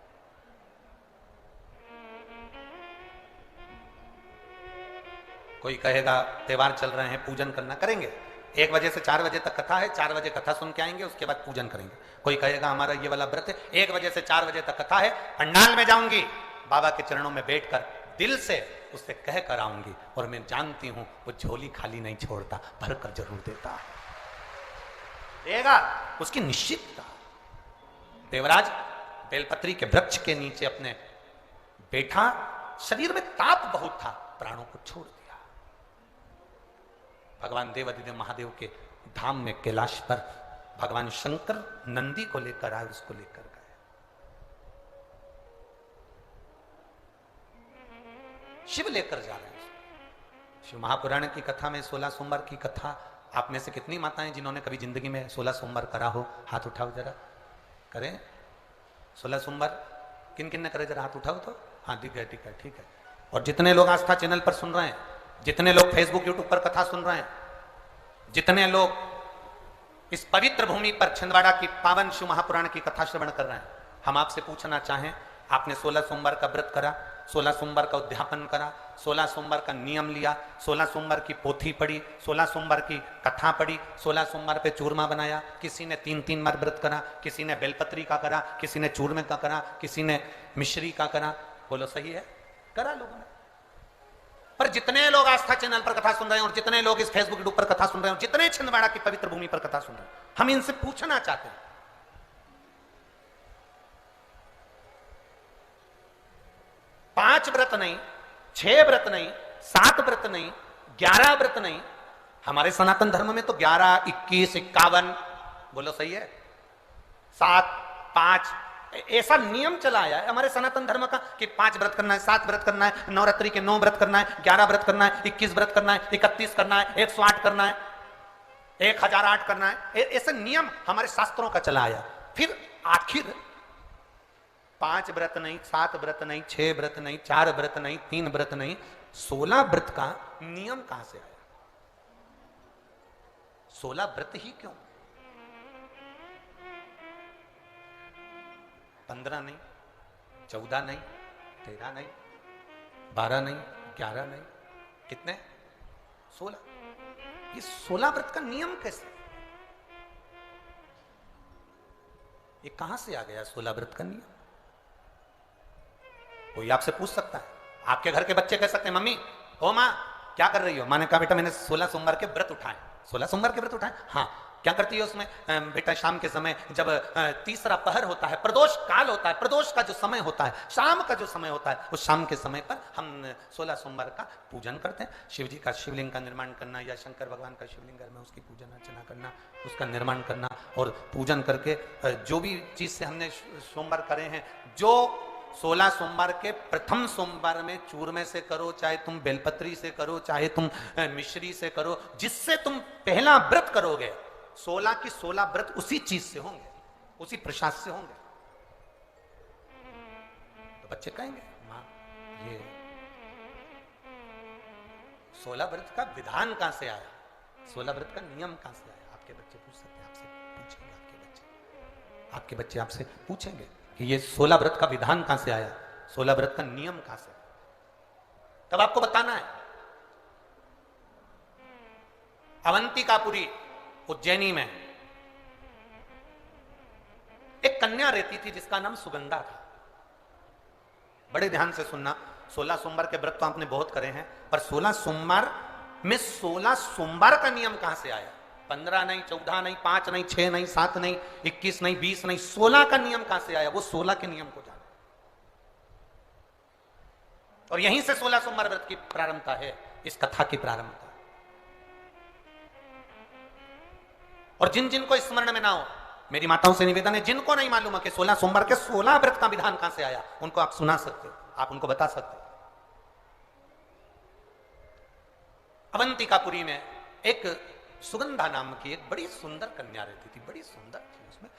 कोई कहेगा त्योहार चल रहे हैं, पूजन करना, करेंगे। 1 बजे से 4 बजे तक कथा है, 4 बजे कथा सुन के आएंगे, उसके बाद पूजन करेंगे। कोई कहेगा हमारा ये वाला व्रत है, 1 बजे से 4 बजे तक कथा है, पंडाल में जाऊंगी, बाबा के चरणों में बैठकर दिल से उससे कह कर आऊंगी, और मैं जानती हूं वो झोली खाली नहीं छोड़ता, भर कर जरूर देता देगा, उसकी निश्चितता। देवराज बेलपत्री के वृक्ष के नीचे अपने बैठा, शरीर में ताप बहुत था, प्राणों को छोड़ दिया। भगवान देवाधिदेव महादेव के धाम में कैलाश पर भगवान शंकर नंदी को लेकर आए, उसको लेकर गए। शिव लेकर जा रहे हैं। शिव महापुराण की कथा में 16 सोमवार की कथा, आप में से कितनी माताएं जिन्होंने कभी जिंदगी में 16 सोमवार करा हो, हाथ उठाओ जरा। करें 16 सोमवार? किन किन ने करे जरा हाथ उठाओ तो। हाँ ठीक है, ठीक है, ठीक है। और जितने लोग आस्था चैनल पर सुन रहे हैं, जितने लोग फेसबुक यूट्यूब पर कथा सुन रहे हैं, जितने लोग इस पवित्र भूमि पर छिंदवाड़ा की पावन शिव महापुराण की कथा श्रवण कर रहे हैं, हम आपसे पूछना चाहें, आपने 16 सोमवार का व्रत करा, 16 सोमवार का उद्यापन करा, 16 सोमवार का नियम लिया, 16 सोमवार की पोथी पढ़ी, 16 सोमवार की कथा पढ़ी, 16 सोमवार पे चूरमा बनाया, किसी ने 3-3 बार व्रत करा, किसी ने बेलपत्री का करा, किसी ने चूरमे का करा, किसी ने मिश्री का करा। बोलो सही है? करा लोगों ने। पर जितने लोग आस्था चैनल पर कथा सुन रहे हैं और जितने लोग इस फेसबुक यूट्यूब पर कथा सुन रहे हैं, जितने छिंदवाड़ा की पवित्र भूमि पर कथा सुन रहे हैं, हम इनसे पूछना चाहते हैं, 5 व्रत नहीं, 6 व्रत नहीं, 7 व्रत नहीं, 11 व्रत नहीं, हमारे सनातन धर्म में तो 11, 21, 51, बोलो सही है, 7, 5, ऐसा नियम चला आया है हमारे सनातन धर्म का कि 5 व्रत करना है, 7 व्रत करना है, नवरात्रि के 9 व्रत करना है, 11 व्रत करना है, 21 व्रत करना है, 31 करना है, 108 करना है, 1008 करना है। ऐसे नियम हमारे शास्त्रों का चला आया। फिर आखिर 5 व्रत नहीं, 7 व्रत नहीं, 6 व्रत नहीं, 4 व्रत नहीं, 3 व्रत नहीं, 16 व्रत का नियम कहां से आया? 16 व्रत ही क्यों? 15 नहीं, 14 नहीं, 13 नहीं, 12 नहीं, 11 नहीं, कितने? 16। ये 16 व्रत का नियम कैसे? ये कहां से आ गया 16 व्रत का नियम? कोई आपसे पूछ सकता है। आपके घर के बच्चे कह सकते हैं, मम्मी ओ माँ क्या कर रही हो? माँ ने कहा बेटा मैंने 16 सोमवार के व्रत उठाए। 16 सोमवार के व्रत उठाए? हाँ। क्या करती है उसमें? बेटा शाम के समय जब तीसरा पहर होता है, प्रदोष काल होता है, प्रदोष का जो समय होता है, शाम का जो समय होता है, उस शाम के समय पर हम 16 सोमवार का पूजन करते हैं। शिव जी का शिवलिंग का निर्माण करना या शंकर भगवान का शिवलिंग घर में उसकी पूजन अर्चना करना, उसका निर्माण करना और पूजन करके जो भी चीज से हमने सोमवार करे हैं, जो 16 सोमवार के प्रथम सोमवार में चूरमे से करो, चाहे तुम बेलपत्री से करो, चाहे तुम मिश्री से करो, जिससे तुम पहला व्रत करोगे, 16 की 16 व्रत उसी चीज से होंगे, उसी प्रसाद से होंगे। तो बच्चे कहेंगे मां ये 16 व्रत का विधान कहां से आया, 16 व्रत का नियम कहां से आया? आपके बच्चे पूछ सकते हैं, आपसे पूछेंगे, आपके बच्चे आपसे पूछेंगे कि ये 16 व्रत का विधान कहां से आया, 16 व्रत का नियम कहां से? तब आपको बताना है। अवंतिकापुरी उज्जैनी में एक कन्या रहती थी जिसका नाम सुगंधा था। बड़े ध्यान से सुनना, 16 सोमवार के व्रत तो आपने बहुत करे हैं, पर 16 सोमवार में 16 सोमवार का नियम कहां से आया? 15 नहीं, 14 नहीं, 5 नहीं, 6 नहीं, 7 नहीं, 21 नहीं, 20 नहीं, 16 का नियम कहां से आया? वो 16 के नियम को जाना। और यहीं से 16 सोमवार व्रत की प्रारंभता है, इस कथा की प्रारंभता। और जिन जिन को स्मरण में ना हो, मेरी माताओं से निवेदन है, जिनको नहीं मालूम है कि 16 सोमवार के 16 व्रत का विधान कहां से आया, उनको आप सुना सकते हो, आप उनको बता सकते हो। अवंतिकापुरी में एक सुगंधा नाम की एक बड़ी सुंदर कन्या रहती थी, बड़ी सुंदर थी। उसमें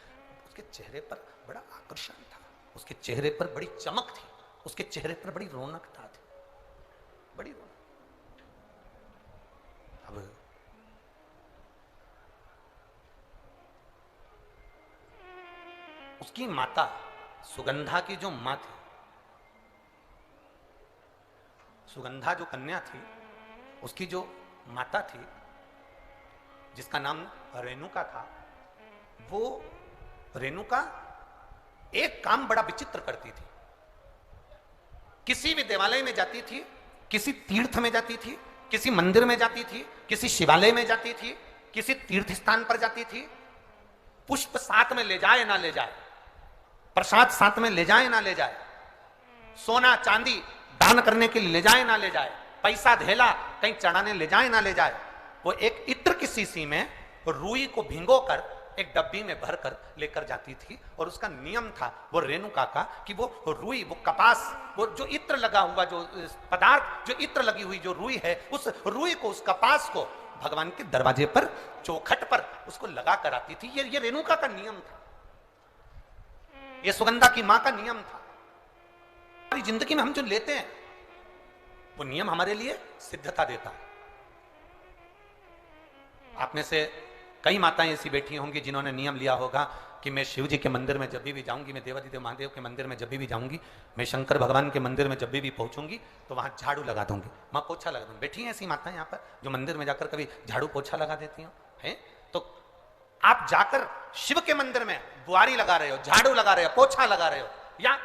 उसके चेहरे पर बड़ा आकर्षण था, उसके चेहरे पर बड़ी चमक थी, उसके चेहरे पर बड़ी रौनकता थी, बड़ी रौनक। अब उसकी माता सुगंधा की जो मां थी, सुगंधा जो कन्या थी, उसकी जो माता थी जिसका नाम रेणुका था, वो रेणुका एक काम बड़ा विचित्र करती थी। किसी भी देवालय में जाती थी, किसी तीर्थ में जाती थी, किसी मंदिर में जाती थी, किसी शिवालय में जाती थी, किसी तीर्थ स्थान पर जाती थी, पुष्प साथ में ले जाए ना ले जाए, प्रसाद साथ में ले जाए ना ले जाए, सोना चांदी दान करने के लिए ले जाए ना ले जाए, पैसा धेला कहीं चढ़ाने ले जाए ना ले जाए, वो एक इत्र की शीशी में रुई को भिगोकर एक डब्बी में भरकर लेकर जाती थी। और उसका नियम था वो रेणुका का कि वो रुई, वो कपास, वो जो इत्र लगा हुआ, जो पदार्थ, जो इत्र लगी हुई जो रुई है, उस रुई को, उस कपास को भगवान के दरवाजे पर, चौखट पर उसको लगा कर आती थी। ये रेणुका का नियम था, ये सुगंधा की मां का नियम था। हमारी जिंदगी में हम जो लेते हैं वो नियम हमारे लिए सिद्धता देता है। आप में से कई माताएं ऐसी बैठी होंगी जिन्होंने नियम लिया होगा कि मैं शिव जी के मंदिर में जब भी जाऊंगी, मैं देवादिदेव महादेव के मंदिर में जब भी जाऊंगी, मैं शंकर भगवान के मंदिर में जब भी पहुंचूंगी तो वहां झाड़ू लगा दूंगी, मां पोछा लगा दूंगी। बैठी हैं ऐसी माताएं यहाँ पर जो मंदिर में जाकर कभी झाड़ू पोछा लगा देती हो, है? तो आप जाकर शिव के मंदिर में बुआरी लगा रहे हो, झाड़ू लगा रहे हो, पोछा लगा रहे हो, या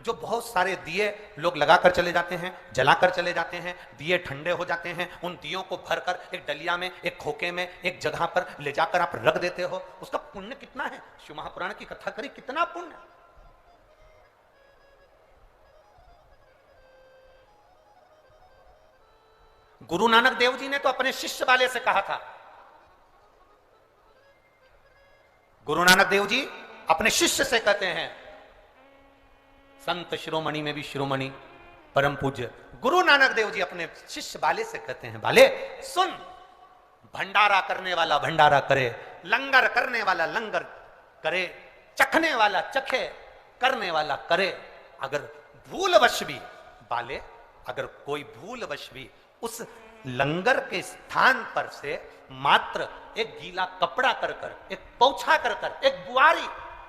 जो बहुत सारे दिए लोग लगाकर चले जाते हैं, जलाकर चले जाते हैं, दिए ठंडे हो जाते हैं, उन दियों को भरकर एक डलिया में, एक खोखे में, एक जगह पर ले जाकर आप रख देते हो, उसका पुण्य कितना है? शिव महापुराण की कथा करी, कितना पुण्य। गुरु नानक देव जी ने तो अपने शिष्य वाले से कहा था, गुरु नानक देव जी अपने शिष्य से कहते हैं, संत शिरोमणि में भी शिरोमणि परम पूज्य गुरु नानक देव जी अपने शिष्य बाले से कहते हैं, बाले सुन, भंडारा करने वाला भंडारा करे, लंगर करने वाला लंगर करे, चखने वाला चखे, करने वाला करे। अगर भूलवश भी, बाले, अगर कोई भूलवश भी उस लंगर के स्थान पर से मात्र एक गीला कपड़ा कर कर, एक पोछा कर कर, एक बुआरी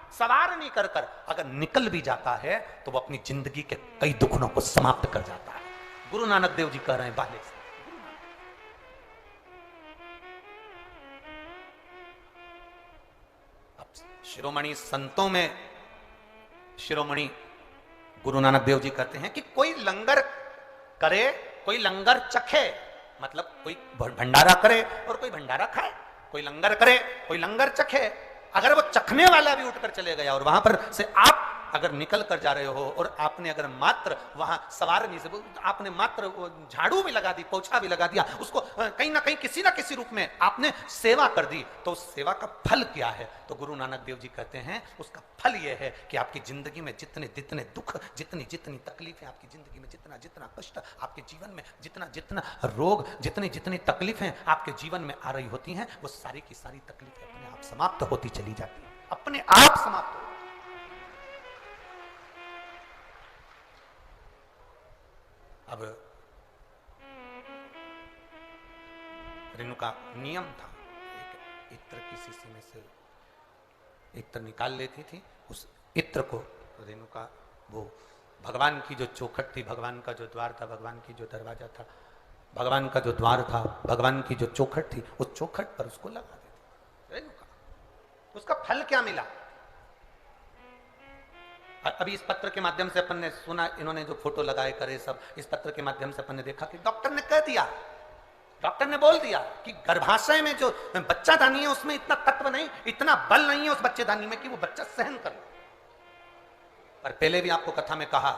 सवार नहीं कर कर अगर निकल भी जाता है तो वो अपनी जिंदगी के कई दुखों को समाप्त कर जाता है। गुरु नानक देव जी कह रहे हैं बाले से। अब शिरोमणि संतों में शिरोमणि गुरु नानक देव जी कहते हैं कि कोई लंगर करे, कोई लंगर चखे, मतलब कोई भंडारा करे और कोई भंडारा खाए, कोई लंगर करे, कोई लंगर चखे। अगर वो चखने वाला भी उठकर चले गया और वहां पर से आप अगर निकल कर जा रहे हो और आपने अगर मात्र वहां सवार नहीं से, आपने मात्र झाड़ू भी लगा दी, पोछा भी लगा दिया, उसको कहीं ना कहीं किसी ना किसी रूप में आपने सेवा कर दी, तो उस सेवा का फल क्या है? तो गुरु नानक देव जी कहते हैं उसका फल यह है कि आपकी जिंदगी में जितने जितने दुख, जितनी जितनी तकलीफें, आपकी जिंदगी में जितना जितना कष्ट, आपके जीवन में जितना जितना रोग, जितनी जितनी तकलीफें आपके जीवन में आ रही होती हैं, वो सारी की सारी तकलीफें अपने आप समाप्त होती चली जाती है, अपने आप समाप्त हो। अब रेणुका नियम था, एक इत्र की शीशी में से इत्र निकाल लेती थी, उस इत्र को रेणुका वो भगवान की जो चौखट थी, भगवान का जो द्वार था, भगवान की जो दरवाजा था, भगवान का जो द्वार था, भगवान की जो चौखट थी, उस चौखट पर उसको लगा देती रेणुका। उसका फल क्या मिला? अभी इस पत्र के माध्यम से अपन ने सुना, इन्होंने जो फोटो लगाए करे सब, इस पत्र के माध्यम से अपन ने देखा कि डॉक्टर ने कह दिया, डॉक्टर ने बोल दिया कि गर्भाशय में जो बच्चादानी है उसमें इतना तत्व नहीं, इतना बल नहीं है उस बच्चेदानी में कि वो बच्चा सहन कर ले। पर पहले भी आपको कथा में कहा,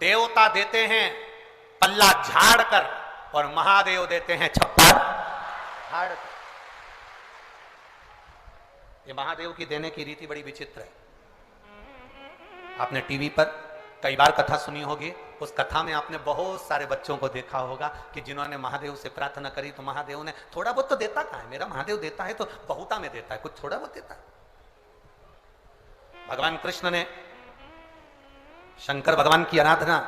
देवता देते हैं पल्ला झाड़ कर और महादेव देते हैं छप्पर झाड़ कर। ये महादेव की देने की रीति बड़ी विचित्र है। आपने टीवी पर कई बार कथा सुनी होगी, उस कथा में आपने बहुत सारे बच्चों को देखा होगा कि जिन्होंने महादेव से प्रार्थना करी तो महादेव ने थोड़ा बहुत तो देता कहाँ है, मेरा महादेव देता है तो बहुता में देता है, कुछ थोड़ा बहुत देता है। भगवान कृष्ण ने शंकर भगवान की आराधना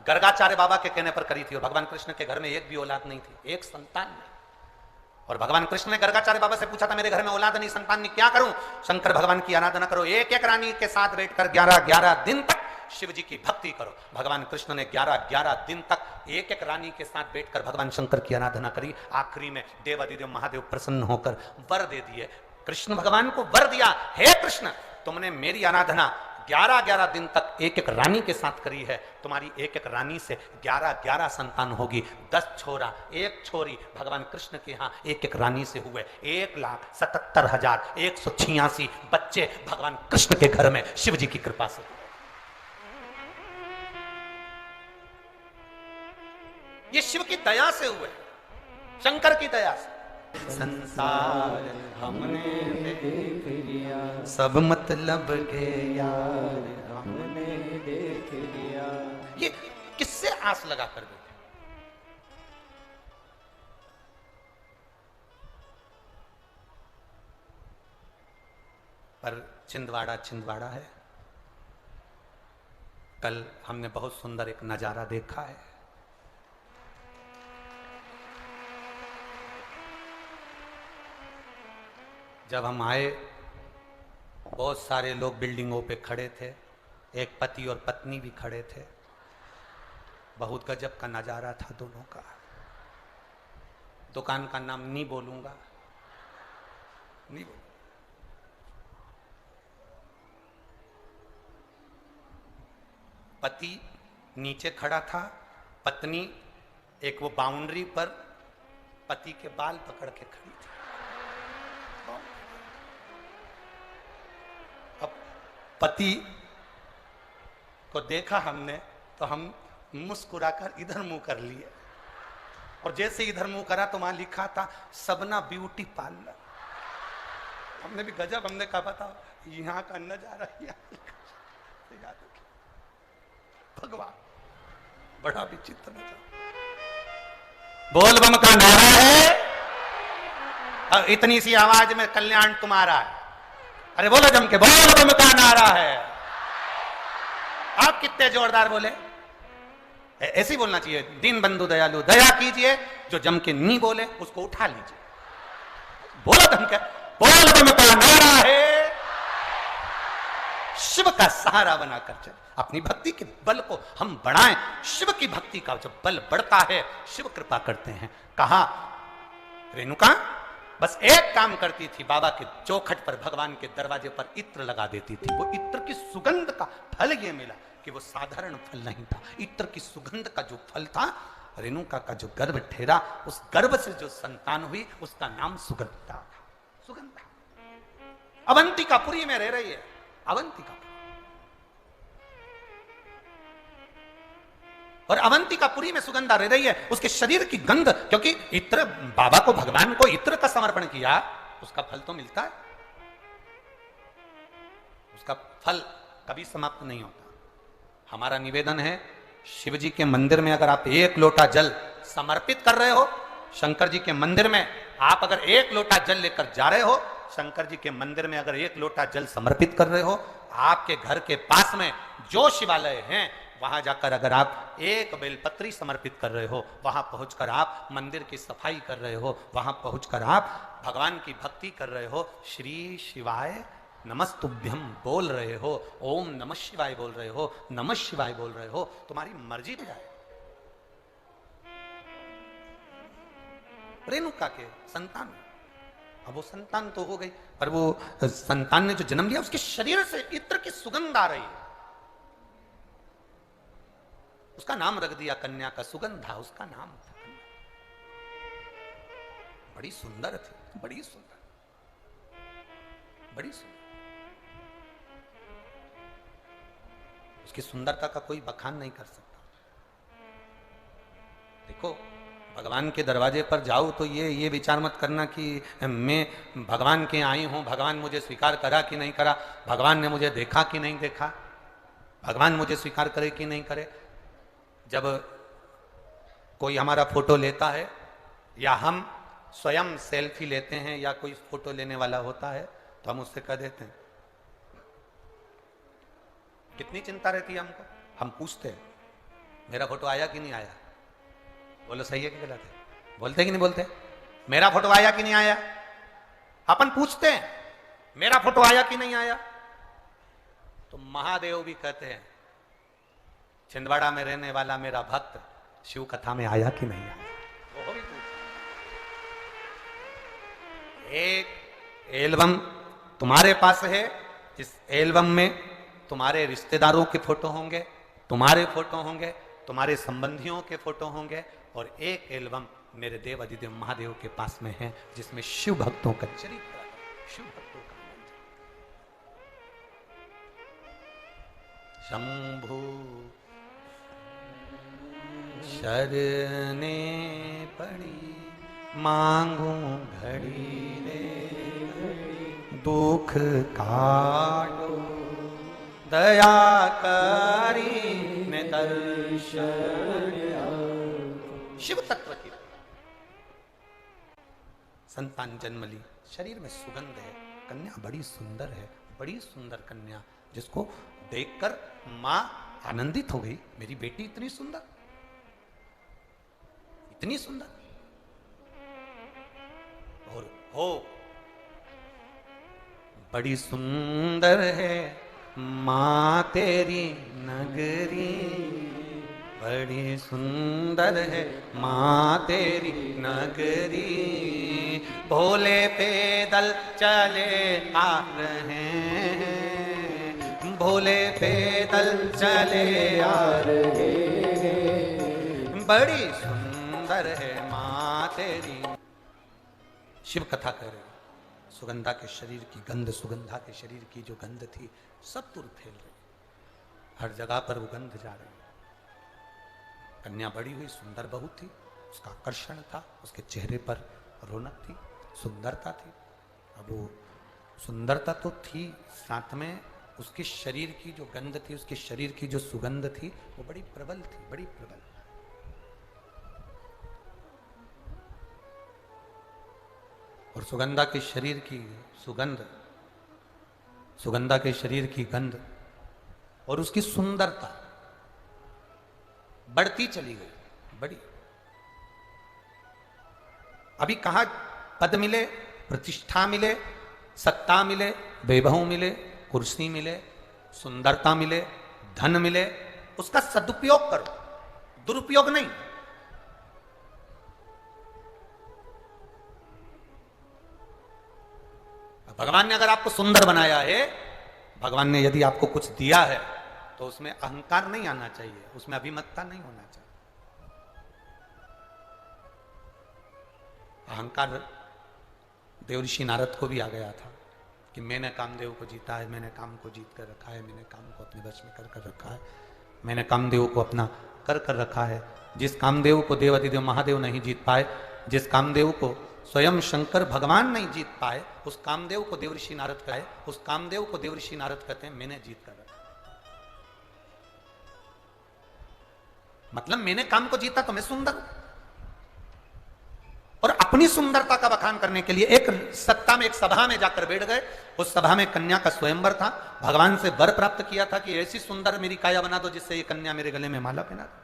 गर्गाचार्य बाबा के कहने पर करी थी। और भगवान कृष्ण के घर में एक भी औलाद नहीं थी, एक संतान नहीं। और भगवान कृष्ण ने गर्गाचार्य बाबा से पूछा था, मेरे घर में औलाद नहीं, संतान नहीं, क्या करूं? शंकर भगवान की आराधना करो, एक एक रानी के साथ बैठकर 11-11 दिन तक शिव जी की भक्ति करो। भगवान कृष्ण ने 11-11 दिन तक एक एक रानी के साथ बैठकर भगवान शंकर की आराधना करी। आखिरी में देवादिदेव महादेव प्रसन्न होकर वर दे दिए। कृष्ण भगवान को वर दिया, हे कृष्ण, तुमने मेरी आराधना 11-11 दिन तक एक एक रानी के साथ करी है, तुम्हारी एक एक रानी से 11-11 संतान होगी। 10 छोरा 1 छोरी भगवान कृष्ण के यहाँ एक एक रानी से हुए 1,77,186 बच्चे भगवान कृष्ण के घर में शिव जी की कृपा से। ये शिव की दया से हुए, शंकर की दया से। संसार हमने देख लिया, सब मतलब के यार हमने देख लिया। ये किससे आस लगा कर बैठे? पर छिंदवाड़ा छिंदवाड़ा है। कल हमने बहुत सुंदर एक नजारा देखा है। जब हम आए, बहुत सारे लोग बिल्डिंगों पे खड़े थे, एक पति और पत्नी भी खड़े थे। बहुत गजब का नजारा था दोनों का। दुकान का नाम नहीं बोलूंगा, नहीं बोलूंगा। पति नीचे खड़ा था, पत्नी एक वो बाउंड्री पर पति के बाल पकड़ के खड़ी थी। पति को देखा हमने तो हम मुस्कुराकर इधर मुंह कर लिए, और जैसे इधर मुंह करा तो वहां लिखा था सबना ब्यूटी पार्लर। हमने भी गजब, हमने कहा पता यहाँ का नजारा भगवान बड़ा विचित्र नजारा। बोल बम का नारा है और इतनी सी आवाज में कल्याण तुम्हारा है। अरे बोलो जम के, बोल बम का नारा है। आप कितने जोरदार बोले, ऐसे ही बोलना चाहिए। दीन बंधु दयालु दया कीजिए, जो जम के नहीं बोले उसको उठा लीजिए। बोलो जम के, बोल बम का नारा है। शिव का सहारा बनाकर चले, अपनी भक्ति के बल को हम बढ़ाएं। शिव की भक्ति का जब बल बढ़ता है, शिव कृपा करते हैं। कहा रेणुका बस एक काम करती थी, बाबा के चौखट पर भगवान के दरवाजे पर इत्र लगा देती थी। वो इत्र की सुगंध का फल ये मिला कि वो साधारण फल नहीं था। इत्र की सुगंध का जो फल था, रेणुका का जो गर्भ ठहरा, उस गर्भ से जो संतान हुई उसका नाम सुगंधा था। सुगंधा अवंतिकापुरी में रह रही है, अवंतिकापुरी। और अवंतिकापुरी में सुगंधा रह रही है, उसके शरीर की गंध, क्योंकि इत्र बाबा को, भगवान को इत्र का समर्पण किया, उसका फल तो मिलता है, उसका फल कभी समाप्त नहीं होता। हमारा निवेदन है, शिव जी के मंदिर में अगर आप 1 लोटा जल समर्पित कर रहे हो, शंकर जी के मंदिर में आप अगर 1 लोटा जल लेकर जा रहे हो, शंकर जी के मंदिर में अगर 1 लोटा जल समर्पित कर रहे हो, आपके घर के पास में जो शिवालय हैं वहां जाकर अगर आप 1 बेलपत्री समर्पित कर रहे हो, वहां पहुंचकर आप मंदिर की सफाई कर रहे हो, वहां पहुंचकर आप भगवान की भक्ति कर रहे हो, श्री शिवाय नमस्तुभ्यम बोल रहे हो, ओम नमः शिवाय बोल रहे हो, नमः शिवाय बोल रहे हो, तुम्हारी मर्जी पे जाए। रेणुका के संतान, अब वो संतान तो हो गई, पर वो संतान ने जो जन्म लिया उसके शरीर से इत्र की सुगंध आ रही है। उसका नाम रख दिया कन्या का, सुगंधा उसका नाम था। बड़ी सुंदर थी, बड़ी सुंदर, बड़ी सुंदर। उसकी सुंदरता का कोई बखान नहीं कर सकता। देखो, भगवान के दरवाजे पर जाओ तो ये विचार मत करना कि मैं भगवान के आई हूं, भगवान मुझे स्वीकार करा कि नहीं करा, भगवान ने मुझे देखा कि नहीं देखा, भगवान मुझे स्वीकार करे कि नहीं करे। जब कोई हमारा फोटो लेता है या हम स्वयं सेल्फी लेते हैं या कोई फोटो लेने वाला होता है तो हम उससे कह देते हैं, कितनी चिंता रहती है हमको। हम पूछते हैं मेरा फोटो आया कि नहीं आया? बोलो सही है कि गलत है? बोलते कि नहीं बोलते? मेरा फोटो आया कि नहीं आया? अपन पूछते हैं मेरा फोटो आया कि नहीं आया? तो महादेव भी कहते हैं छिंदवाड़ा में रहने वाला मेरा भक्त शिव कथा में आया कि नहीं आया? वो भी पूछते। एक एल्बम तुम्हारे पास है, इस एल्बम में तुम्हारे रिश्तेदारों के फोटो होंगे, तुम्हारे फोटो होंगे, तुम्हारे संबंधियों के फोटो होंगे, और एक एल्बम मेरे देव अधिदेव महादेव के पास में है जिसमें शिव भक्तों का चरित्र है, शिव भक्तों का शंभु शरणे पड़ी मांगू घड़ी रे दुख काटो दया करी ने दर्शन। शिव तत्व की संतान जन्म ली, शरीर में सुगंध है, कन्या बड़ी सुंदर है, बड़ी सुंदर कन्या जिसको देखकर मां आनंदित हो गई, मेरी बेटी इतनी सुंदर, इतनी सुंदर। और हो बड़ी सुंदर है मां तेरी नगरी, बड़ी सुंदर है मां तेरी नगरी, भोले पैदल चले आ रहे हैं, भोले पैदल चले आ रहे हैं, बड़ी सुंदर है मां तेरी। शिव कथा कर रहे, सुगंधा के शरीर की गंध, सुगंधा के शरीर की जो गंध थी सब दूर फैल रही, हर जगह पर वो गंध जा रही। कन्या बड़ी हुई, सुंदर बहू थी, उसका आकर्षण था, उसके चेहरे पर रौनक थी, सुंदरता थी। अब वो सुंदरता तो थी, साथ में उसके शरीर की जो गंध थी, उसके शरीर की जो सुगंध थी वो बड़ी प्रबल थी, बड़ी प्रबल। और सुगंधा के शरीर की सुगंध, सुगंधा के शरीर की गंध और उसकी सुंदरता बढ़ती चली गई, बड़ी। अभी कहा पद मिले, प्रतिष्ठा मिले, सत्ता मिले, वैभव मिले, कुर्सी मिले, सुंदरता मिले, धन मिले, उसका सदुपयोग करो, दुरुपयोग नहीं। भगवान ने अगर आपको सुंदर बनाया है, भगवान ने यदि आपको कुछ दिया है तो उसमें अहंकार नहीं आना चाहिए, उसमें अभिमतता नहीं होना चाहिए। अहंकार देवऋषि नारद को भी आ गया था कि मैंने कामदेव को जीता है, मैंने काम को जीत कर रखा है, मैंने काम को अपने वश में कर रखा है, मैंने कामदेव को अपना कर रखा है। जिस कामदेव को देव अधिदेव महादेव नहीं जीत पाए, जिस कामदेव को स्वयं शंकर भगवान नहीं जीत पाए, उस कामदेव को देवऋषि नारद कहे, उस कामदेव को देवऋषि नारद कहते हैं मैंने जीत कर रखा। मतलब मैंने काम को जीता तो मैं सुंदर हूं। और अपनी सुंदरता का बखान करने के लिए एक सत्ता में, एक सभा में जाकर बैठ गए। उस सभा में कन्या का स्वयंवर था, भगवान से वर प्राप्त किया था कि ऐसी सुंदर मेरी काया बना दो जिससे ये कन्या मेरे गले में माला पहना दे।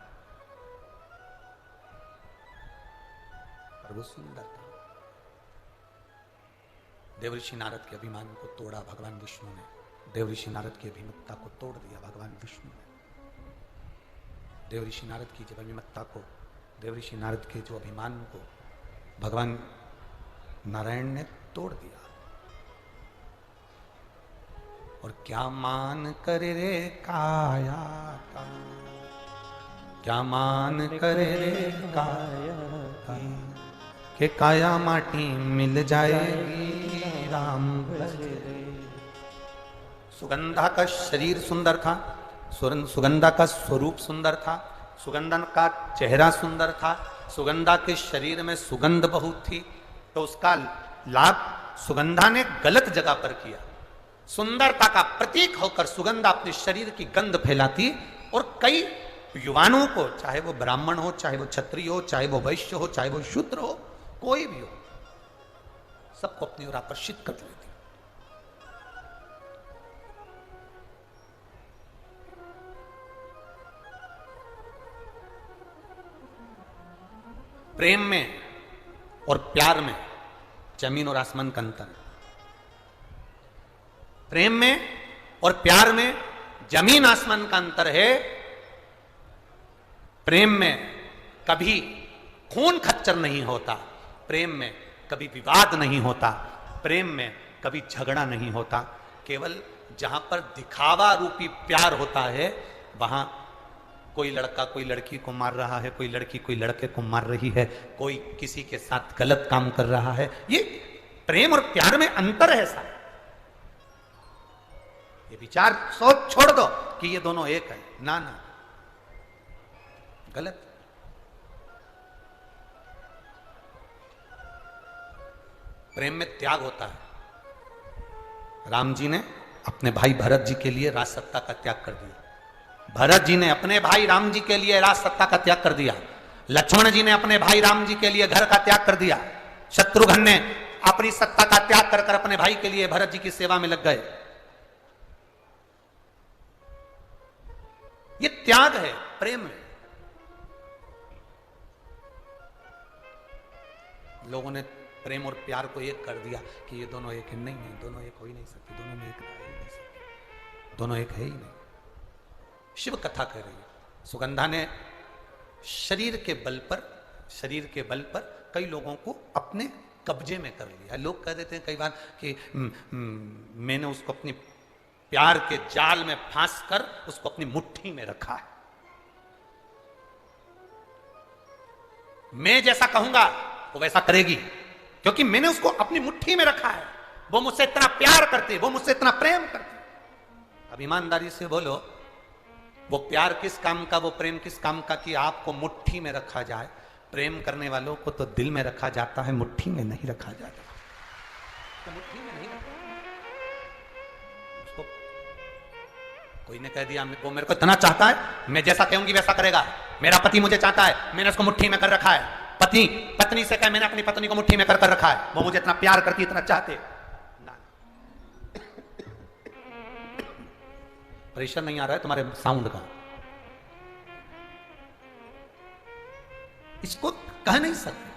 और वो सुंदर था। देवऋषि नारद के अभिमान को तोड़ा भगवान विष्णु ने, देवऋषि नारद की अभिमत्ता को तोड़ दिया भगवान विष्णु ने। देवऋषि नारद की जब अभिमत्ता को, देवऋषि नारद के जो अभिमान को भगवान नारायण ने तोड़ दिया। और क्या मान करे रे काया का, क्या मान करे रे काया का, के काया माटी मिल जाएगी राम भजे। सुगंधा का शरीर सुंदर था, सुगंधा का स्वरूप सुंदर था, सुगंधा का चेहरा सुंदर था, सुगंधा के शरीर में सुगंध बहुत थी, तो उसका लाभ सुगंधा ने गलत जगह पर किया। सुंदरता का प्रतीक होकर सुगंधा अपने शरीर की गंध फैलाती और कई युवानों को, चाहे वो ब्राह्मण हो, चाहे वो क्षत्रिय हो, चाहे वो वैश्य हो, चाहे वो शूद्र हो, कोई भी हो, सबको अपनी ओर आकर्षित कर लेती। प्रेम में और प्यार में जमीन और आसमान का अंतर है। प्रेम में और प्यार में जमीन आसमान का अंतर है। प्रेम में कभी खून खच्चर नहीं होता, प्रेम में कभी विवाद नहीं होता, प्रेम में कभी झगड़ा नहीं होता। केवल जहां पर दिखावा रूपी प्यार होता है वहां कोई लड़का कोई लड़की को मार रहा है, कोई लड़की कोई लड़के को मार रही है, कोई किसी के साथ गलत काम कर रहा है। ये प्रेम और प्यार में अंतर है साहब। ये विचार सोच छोड़ दो कि ये दोनों एक है, ना ना, गलत। प्रेम में त्याग होता है। राम जी ने अपने भाई भरत जी के लिए राज सत्ता का त्याग कर दिया। भरत जी ने अपने भाई राम जी के लिए राज सत्ता का त्याग कर दिया। लक्ष्मण जी ने अपने भाई राम जी के लिए घर का त्याग कर दिया। शत्रुघ्न ने अपनी सत्ता का त्याग कर अपने भाई के लिए भरत जी की सेवा में लग गए। ये त्याग है प्रेम में। लोगों ने प्रेम और प्यार को एक कर दिया कि ये दोनों एक है। नहीं नहीं, दोनों एक हो ही नहीं सकते, दोनों में एक रह ही नहीं सकते, दोनों एक है ही नहीं। शिव कथा कह रही है। सुगंधा ने शरीर के बल पर कई लोगों को अपने कब्जे में कर लिया। लोग कह देते हैं कई बार कि मैंने उसको अपनी प्यार के जाल में फांस कर उसको अपनी मुट्ठी में रखा है। मैं जैसा कहूंगा वो वैसा करेगी, क्योंकि मैंने उसको अपनी मुट्ठी में रखा है। वो मुझसे इतना प्यार करती है, वो मुझसे इतना प्रेम करती है। अब ईमानदारी से बोलो, वो प्यार किस काम का, वो प्रेम किस काम का कि आपको मुट्ठी में रखा जाए। प्रेम करने वालों को तो दिल में रखा जाता है, मुट्ठी में नहीं रखा जाता। तो मुट्ठी में नहीं रखा। उसको कोई ने कह दिया वो मेरे को इतना चाहता है, मैं जैसा कहूंगी वैसा करेगा। मेरा पति मुझे चाहता है, मैंने उसको मुट्ठी में कर रखा है। पति पत्नी से कहे मैंने अपनी पत्नी को मुट्ठी में कर रखा है, वो मुझे इतना प्यार करती, इतना चाहते। प्रेशर नहीं आ रहा है तुम्हारे साउंड का, इसको कह नहीं सकते।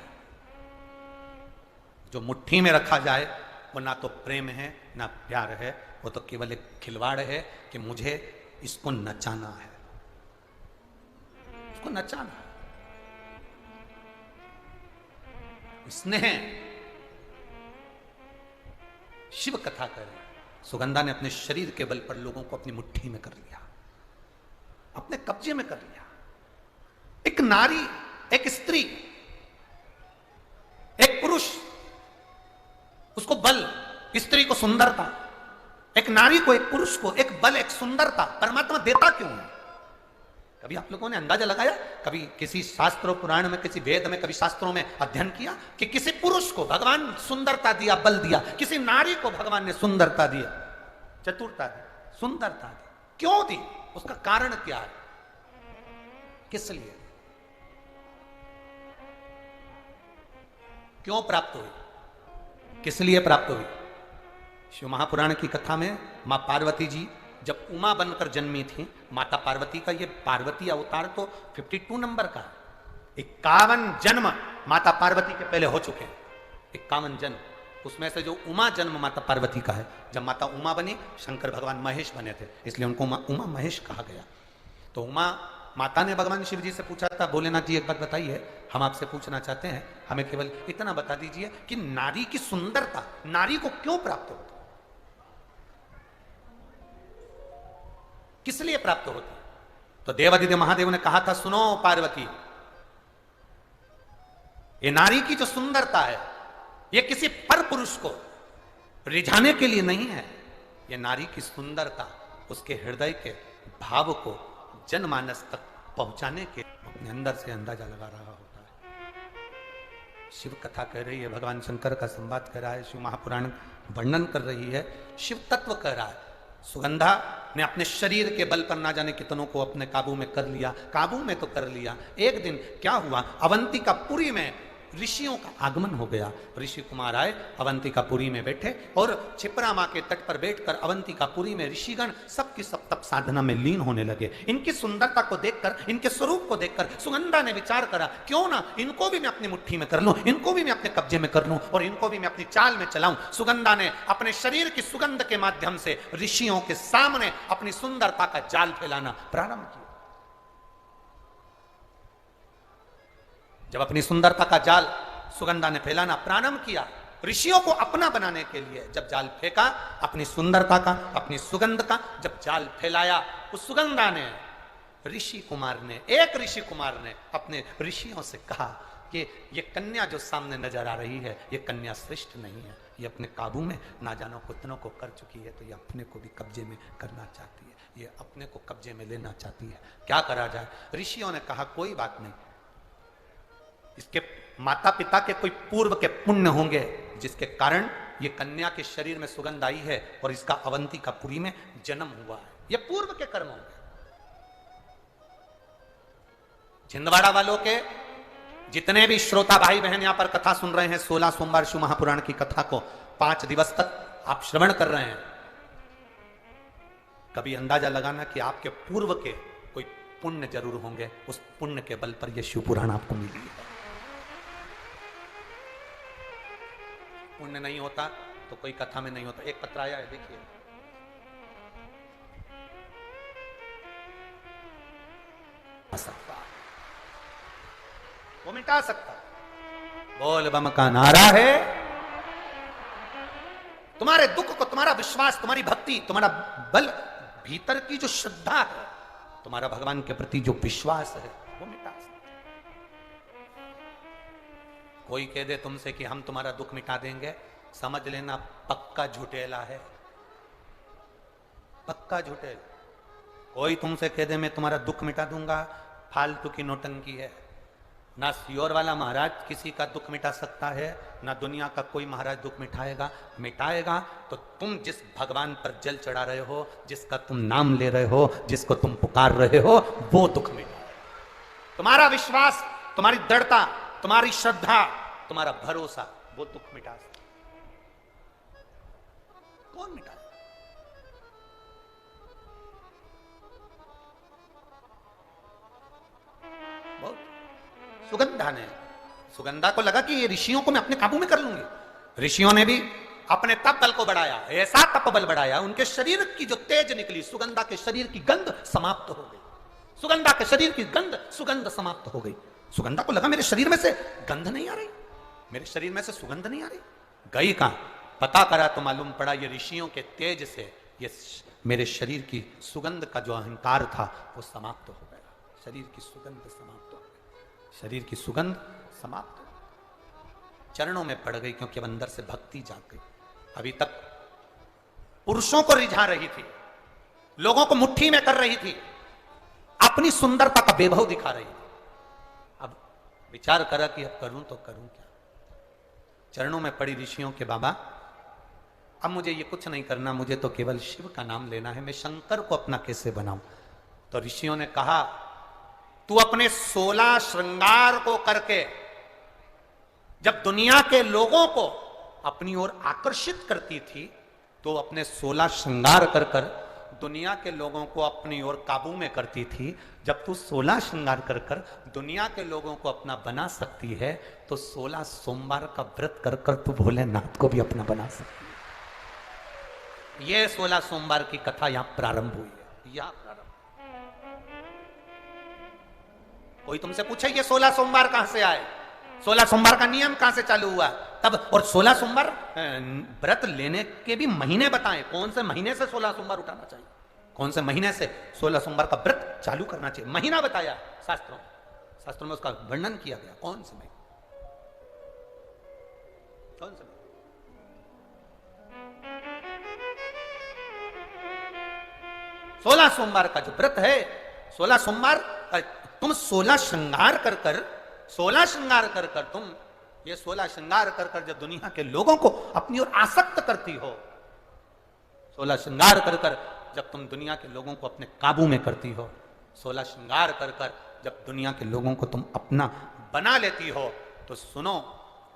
जो मुट्ठी में रखा जाए वो ना तो प्रेम है ना प्यार है, वो तो केवल एक खिलवाड़ है कि मुझे इसको नचाना है, इसको नचाना है। स्नेह शिव कथा कर रहे। सुगंधा ने अपने शरीर के बल पर लोगों को अपनी मुट्ठी में कर लिया, अपने कब्जे में कर लिया। एक नारी, एक स्त्री, एक पुरुष, उसको बल, स्त्री को सुंदरता, एक नारी को, एक पुरुष को एक बल, एक सुंदरता परमात्मा देता क्यों है? कभी आप लोगों ने अंदाजा लगाया? कभी किसी शास्त्रों पुराण में, किसी वेद में, कभी शास्त्रों में अध्ययन किया कि किसी पुरुष को भगवान सुंदरता दिया, बल दिया, किसी नारी को भगवान ने सुंदरता दिया, चतुरता दी, सुंदरता दी? क्यों दी? उसका कारण क्या है? किस लिए? क्यों प्राप्त हुई? किस लिए प्राप्त हुई? शिव महापुराण की कथा में मां पार्वती जी जब उमा बनकर जन्मी थी, माता पार्वती का ये पार्वती अवतार तो 52 नंबर का है। 51 जन्म माता पार्वती के पहले हो चुके हैं, 51 जन्म। उसमें से जो उमा जन्म माता पार्वती का है, जब माता उमा बनी शंकर भगवान महेश बने थे, इसलिए उनको उमा महेश कहा गया। तो उमा माता ने भगवान शिव जी से पूछा था, भोलेनाथ जी एक बात बताइए, हम आपसे पूछना चाहते हैं, हमें केवल इतना बता दीजिए कि नारी की सुंदरता नारी को क्यों प्राप्त होती, किस लिए प्राप्त होती? तो देवादिदेव महादेव ने कहा था, सुनो पार्वती, ये नारी की जो सुंदरता है ये किसी पर पुरुष को रिझाने के लिए नहीं है। ये नारी की सुंदरता उसके हृदय के भाव को जनमानस तक पहुंचाने के अपने अंदर से अंदाजा लगा रहा होता है। शिव कथा कह रही है, भगवान शंकर का संवाद कर रहा है, शिव महापुराण वर्णन कर रही है, शिव तत्व कह रहा है। सुगंधा ने अपने शरीर के बल पर ना जाने कितनों को अपने काबू में कर लिया। काबू में तो कर लिया। एक दिन क्या हुआ, अवंतिकापुरी में ऋषियों का आगमन हो गया। ऋषि कुमार आए, अवंतिकापुरी में बैठे और छिपरा माँ के तट पर बैठकर अवंतिकापुरी में ऋषिगण सबकी सब तप साधना में लीन होने लगे। इनकी सुंदरता को देखकर, इनके स्वरूप को देखकर सुगंधा ने विचार करा, क्यों ना इनको भी मैं अपनी मुट्ठी में कर लूं, इनको भी मैं अपने कब्जे में कर लूं और इनको भी मैं अपनी चाल में चलाऊं। सुगंधा ने अपने शरीर की सुगंध के माध्यम से ऋषियों के सामने अपनी सुंदरता का जाल फैलाना प्रारंभ किया। जब अपनी सुंदरता का जाल सुगंधा ने फैलाना प्रारंभ किया, ऋषियों को अपना बनाने के लिए जब जाल फेंका, अपनी सुंदरता का, अपनी सुगंध का जब जाल फैलाया, उस सुगंधा ने एक ऋषि कुमार ने अपने ऋषियों से कहा कि ये कन्या जो सामने नजर आ रही है, ये कन्या श्रेष्ठ नहीं है, ये अपने काबू में ना जानो कितनों को कर चुकी है, तो ये अपने को भी कब्जे में करना चाहती है, ये अपने को कब्जे में लेना चाहती है, क्या करा जाए। ऋषियों ने कहा कोई बात नहीं, इसके माता पिता के कोई पूर्व के पुण्य होंगे जिसके कारण ये कन्या के शरीर में सुगंध आई है और इसका अवंतिकापुरी में जन्म हुआ है, ये पूर्व के कर्म होंगे। छिंदवाड़ा वालों के जितने भी श्रोता भाई बहन यहां पर कथा सुन रहे हैं, 16 सोमवार शिव महापुराण की कथा को 5 दिवस तक आप श्रवण कर रहे हैं, कभी अंदाजा लगाना कि आपके पूर्व के कोई पुण्य जरूर होंगे, उस पुण्य के बल पर यह शिव पुराण आपको मिली है। पुण्य नहीं होता तो कोई कथा में नहीं होता। एक पत्र आया है, देखिए, वो मिटा सकता। बोल बम का नारा है, तुम्हारे दुख को, तुम्हारा विश्वास, तुम्हारी भक्ति, तुम्हारा बल, भीतर की जो श्रद्धा है, तुम्हारा भगवान के प्रति जो विश्वास है, वो मिटा सकता। कोई कह दे तुमसे कि हम तुम्हारा दुख मिटा देंगे, समझ लेना पक्का झूठेला है, पक्का झूठेला। कोई तुमसे कह दे मैं तुम्हारा दुख मिटा दूंगा, फालतू की नौटंकी है। ना सियोर वाला महाराज किसी का दुख मिटा सकता है, ना दुनिया का कोई महाराज दुख मिटाएगा तो तुम जिस भगवान पर जल चढ़ा रहे हो, जिसका तुम नाम ले रहे हो, जिसको तुम पुकार रहे हो, वो दुख मिटा। तुम्हारा विश्वास, तुम्हारी दृढ़ता, तुम्हारी श्रद्धा, तुम्हारा भरोसा, वो दुख मिटा सकता। कौन मिटा? सुगंधा को लगा कि ये ऋषियों को मैं अपने काबू में कर लूंगी। ऋषियों ने भी अपने तप बल को बढ़ाया, ऐसा तप बल बढ़ाया, उनके शरीर की जो तेज निकली, सुगंधा के शरीर की गंध समाप्त हो गई। सुगंधा के शरीर की सुगंध समाप्त हो गई। सुगंधा को लगा मेरे शरीर में से गंध नहीं आ रही, मेरे शरीर में से सुगंध नहीं आ रही। गई कहां? पता करा तो मालूम पड़ा ये ऋषियों के तेज से ये मेरे शरीर की सुगंध का जो अहंकार था वो समाप्त हो गया। शरीर की सुगंध समाप्त हो गई, शरीर की सुगंध समाप्त हो गई। चरणों में पड़ गई क्योंकि अब अंदर से भक्ति जाग गई। अभी तक पुरुषों को रिझा रही थी, लोगों को मुट्ठी में कर रही थी, अपनी सुंदरता का वैभव दिखा रही थी। अब विचार करा कि अब करूं तो करूं क्या। चरणों में पड़ी ऋषियों के बाबा अब मुझे ये कुछ नहीं करना, मुझे तो केवल शिव का नाम लेना है, मैं शंकर को अपना कैसे बनाऊं। तो ऋषियों ने कहा तू अपने 16 श्रृंगार को करके जब दुनिया के लोगों को अपनी ओर आकर्षित करती थी तो अपने 16 श्रृंगार कर कर दुनिया के लोगों को अपनी ओर काबू में करती थी। जब तू 16 श्रृंगार कर कर दुनिया के लोगों को अपना बना सकती है तो 16 सोमवार का व्रत कर कर तू भोलेनाथ को भी अपना बना सकती है। यह 16 सोमवार की कथा यहां प्रारंभ हुई है। यहां प्रारंभ, कोई तुमसे पूछे ये 16 सोमवार कहां से आए, 16 सोमवार का नियम कहां से चालू हुआ तब, और 16 सोमवार व्रत लेने के भी महीने बताएं, कौन से महीने से 16 सोमवार उठाना चाहिए, कौन से महीने से 16 सोमवार का व्रत चालू करना चाहिए, महीना बताया शास्त्रों में उसका वर्णन किया गया। कौन से महीने, कौन से 16 सोमवार का जो व्रत है, 16 सोमवार तुम 16 श्रृंगार कर कर 16 श्रृंगार कर कर तुम ये 16 श्रृंगार कर कर जब दुनिया के लोगों को अपनी ओर आसक्त करती हो, 16 श्रृंगार कर कर जब तुम दुनिया के लोगों को अपने काबू में करती हो, 16 श्रृंगार कर कर जब दुनिया के लोगों को तुम अपना बना लेती हो, तो सुनो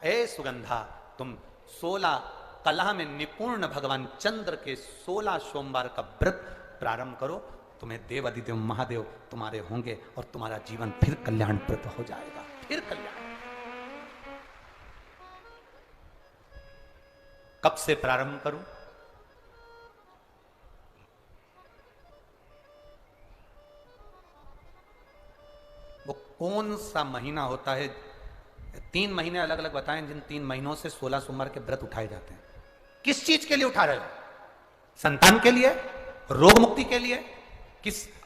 ए सुगंधा, तुम 16 कला में निपुण भगवान चंद्र के 16 सोमवार का व्रत प्रारंभ करो, तुम्हें देवादिदेव महादेव तुम्हारे होंगे और तुम्हारा जीवन फिर कल्याणप्रद हो जाएगा, फिर कल्याण। कब से प्रारंभ करूं? वो कौन सा महीना होता है? 3 महीने अलग अलग बताएं जिन 3 महीनों से 16 सोमवार के व्रत उठाए जाते हैं। किस चीज के लिए उठा रहे हो? संतान के लिए, रोग मुक्ति के लिए,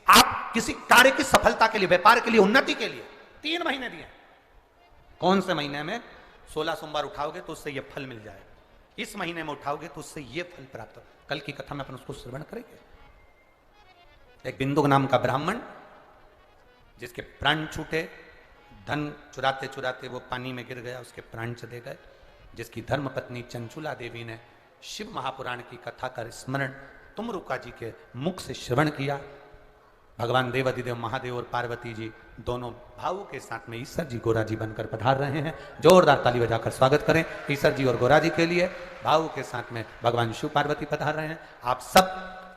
आप किसी कार्य की सफलता के लिए, व्यापार के लिए, उन्नति के लिए 3 महीने दिए। कौन से महीने में 16 सोमवार उठाओगे तो उससे यह फल मिल जाएगा, इस महीने में उठाओगे तो उससे यह फल प्राप्त हो। कल की कथा में अपन उसको श्रवण करेंगे। एक बिंदु नाम का ब्राह्मण, जिसके प्राण छूटे, धन चुराते चुराते वो पानी में गिर गया, उसके प्राण चले गए। जिसकी धर्मपत्नी चंचुला देवी ने शिव महापुराण की कथा का स्मरण तुमरुका जी के मुख से श्रवण किया। भगवान देवादिदेव महादेव और पार्वती जी दोनों भावों के साथ में ईश्वर जी गोरा जी बनकर पधार रहे हैं। जोरदार ताली बजाकर स्वागत करें ईश्वर जी और गोरा जी के लिए। भावों के साथ में भगवान शिव पार्वती पधार रहे हैं। आप सब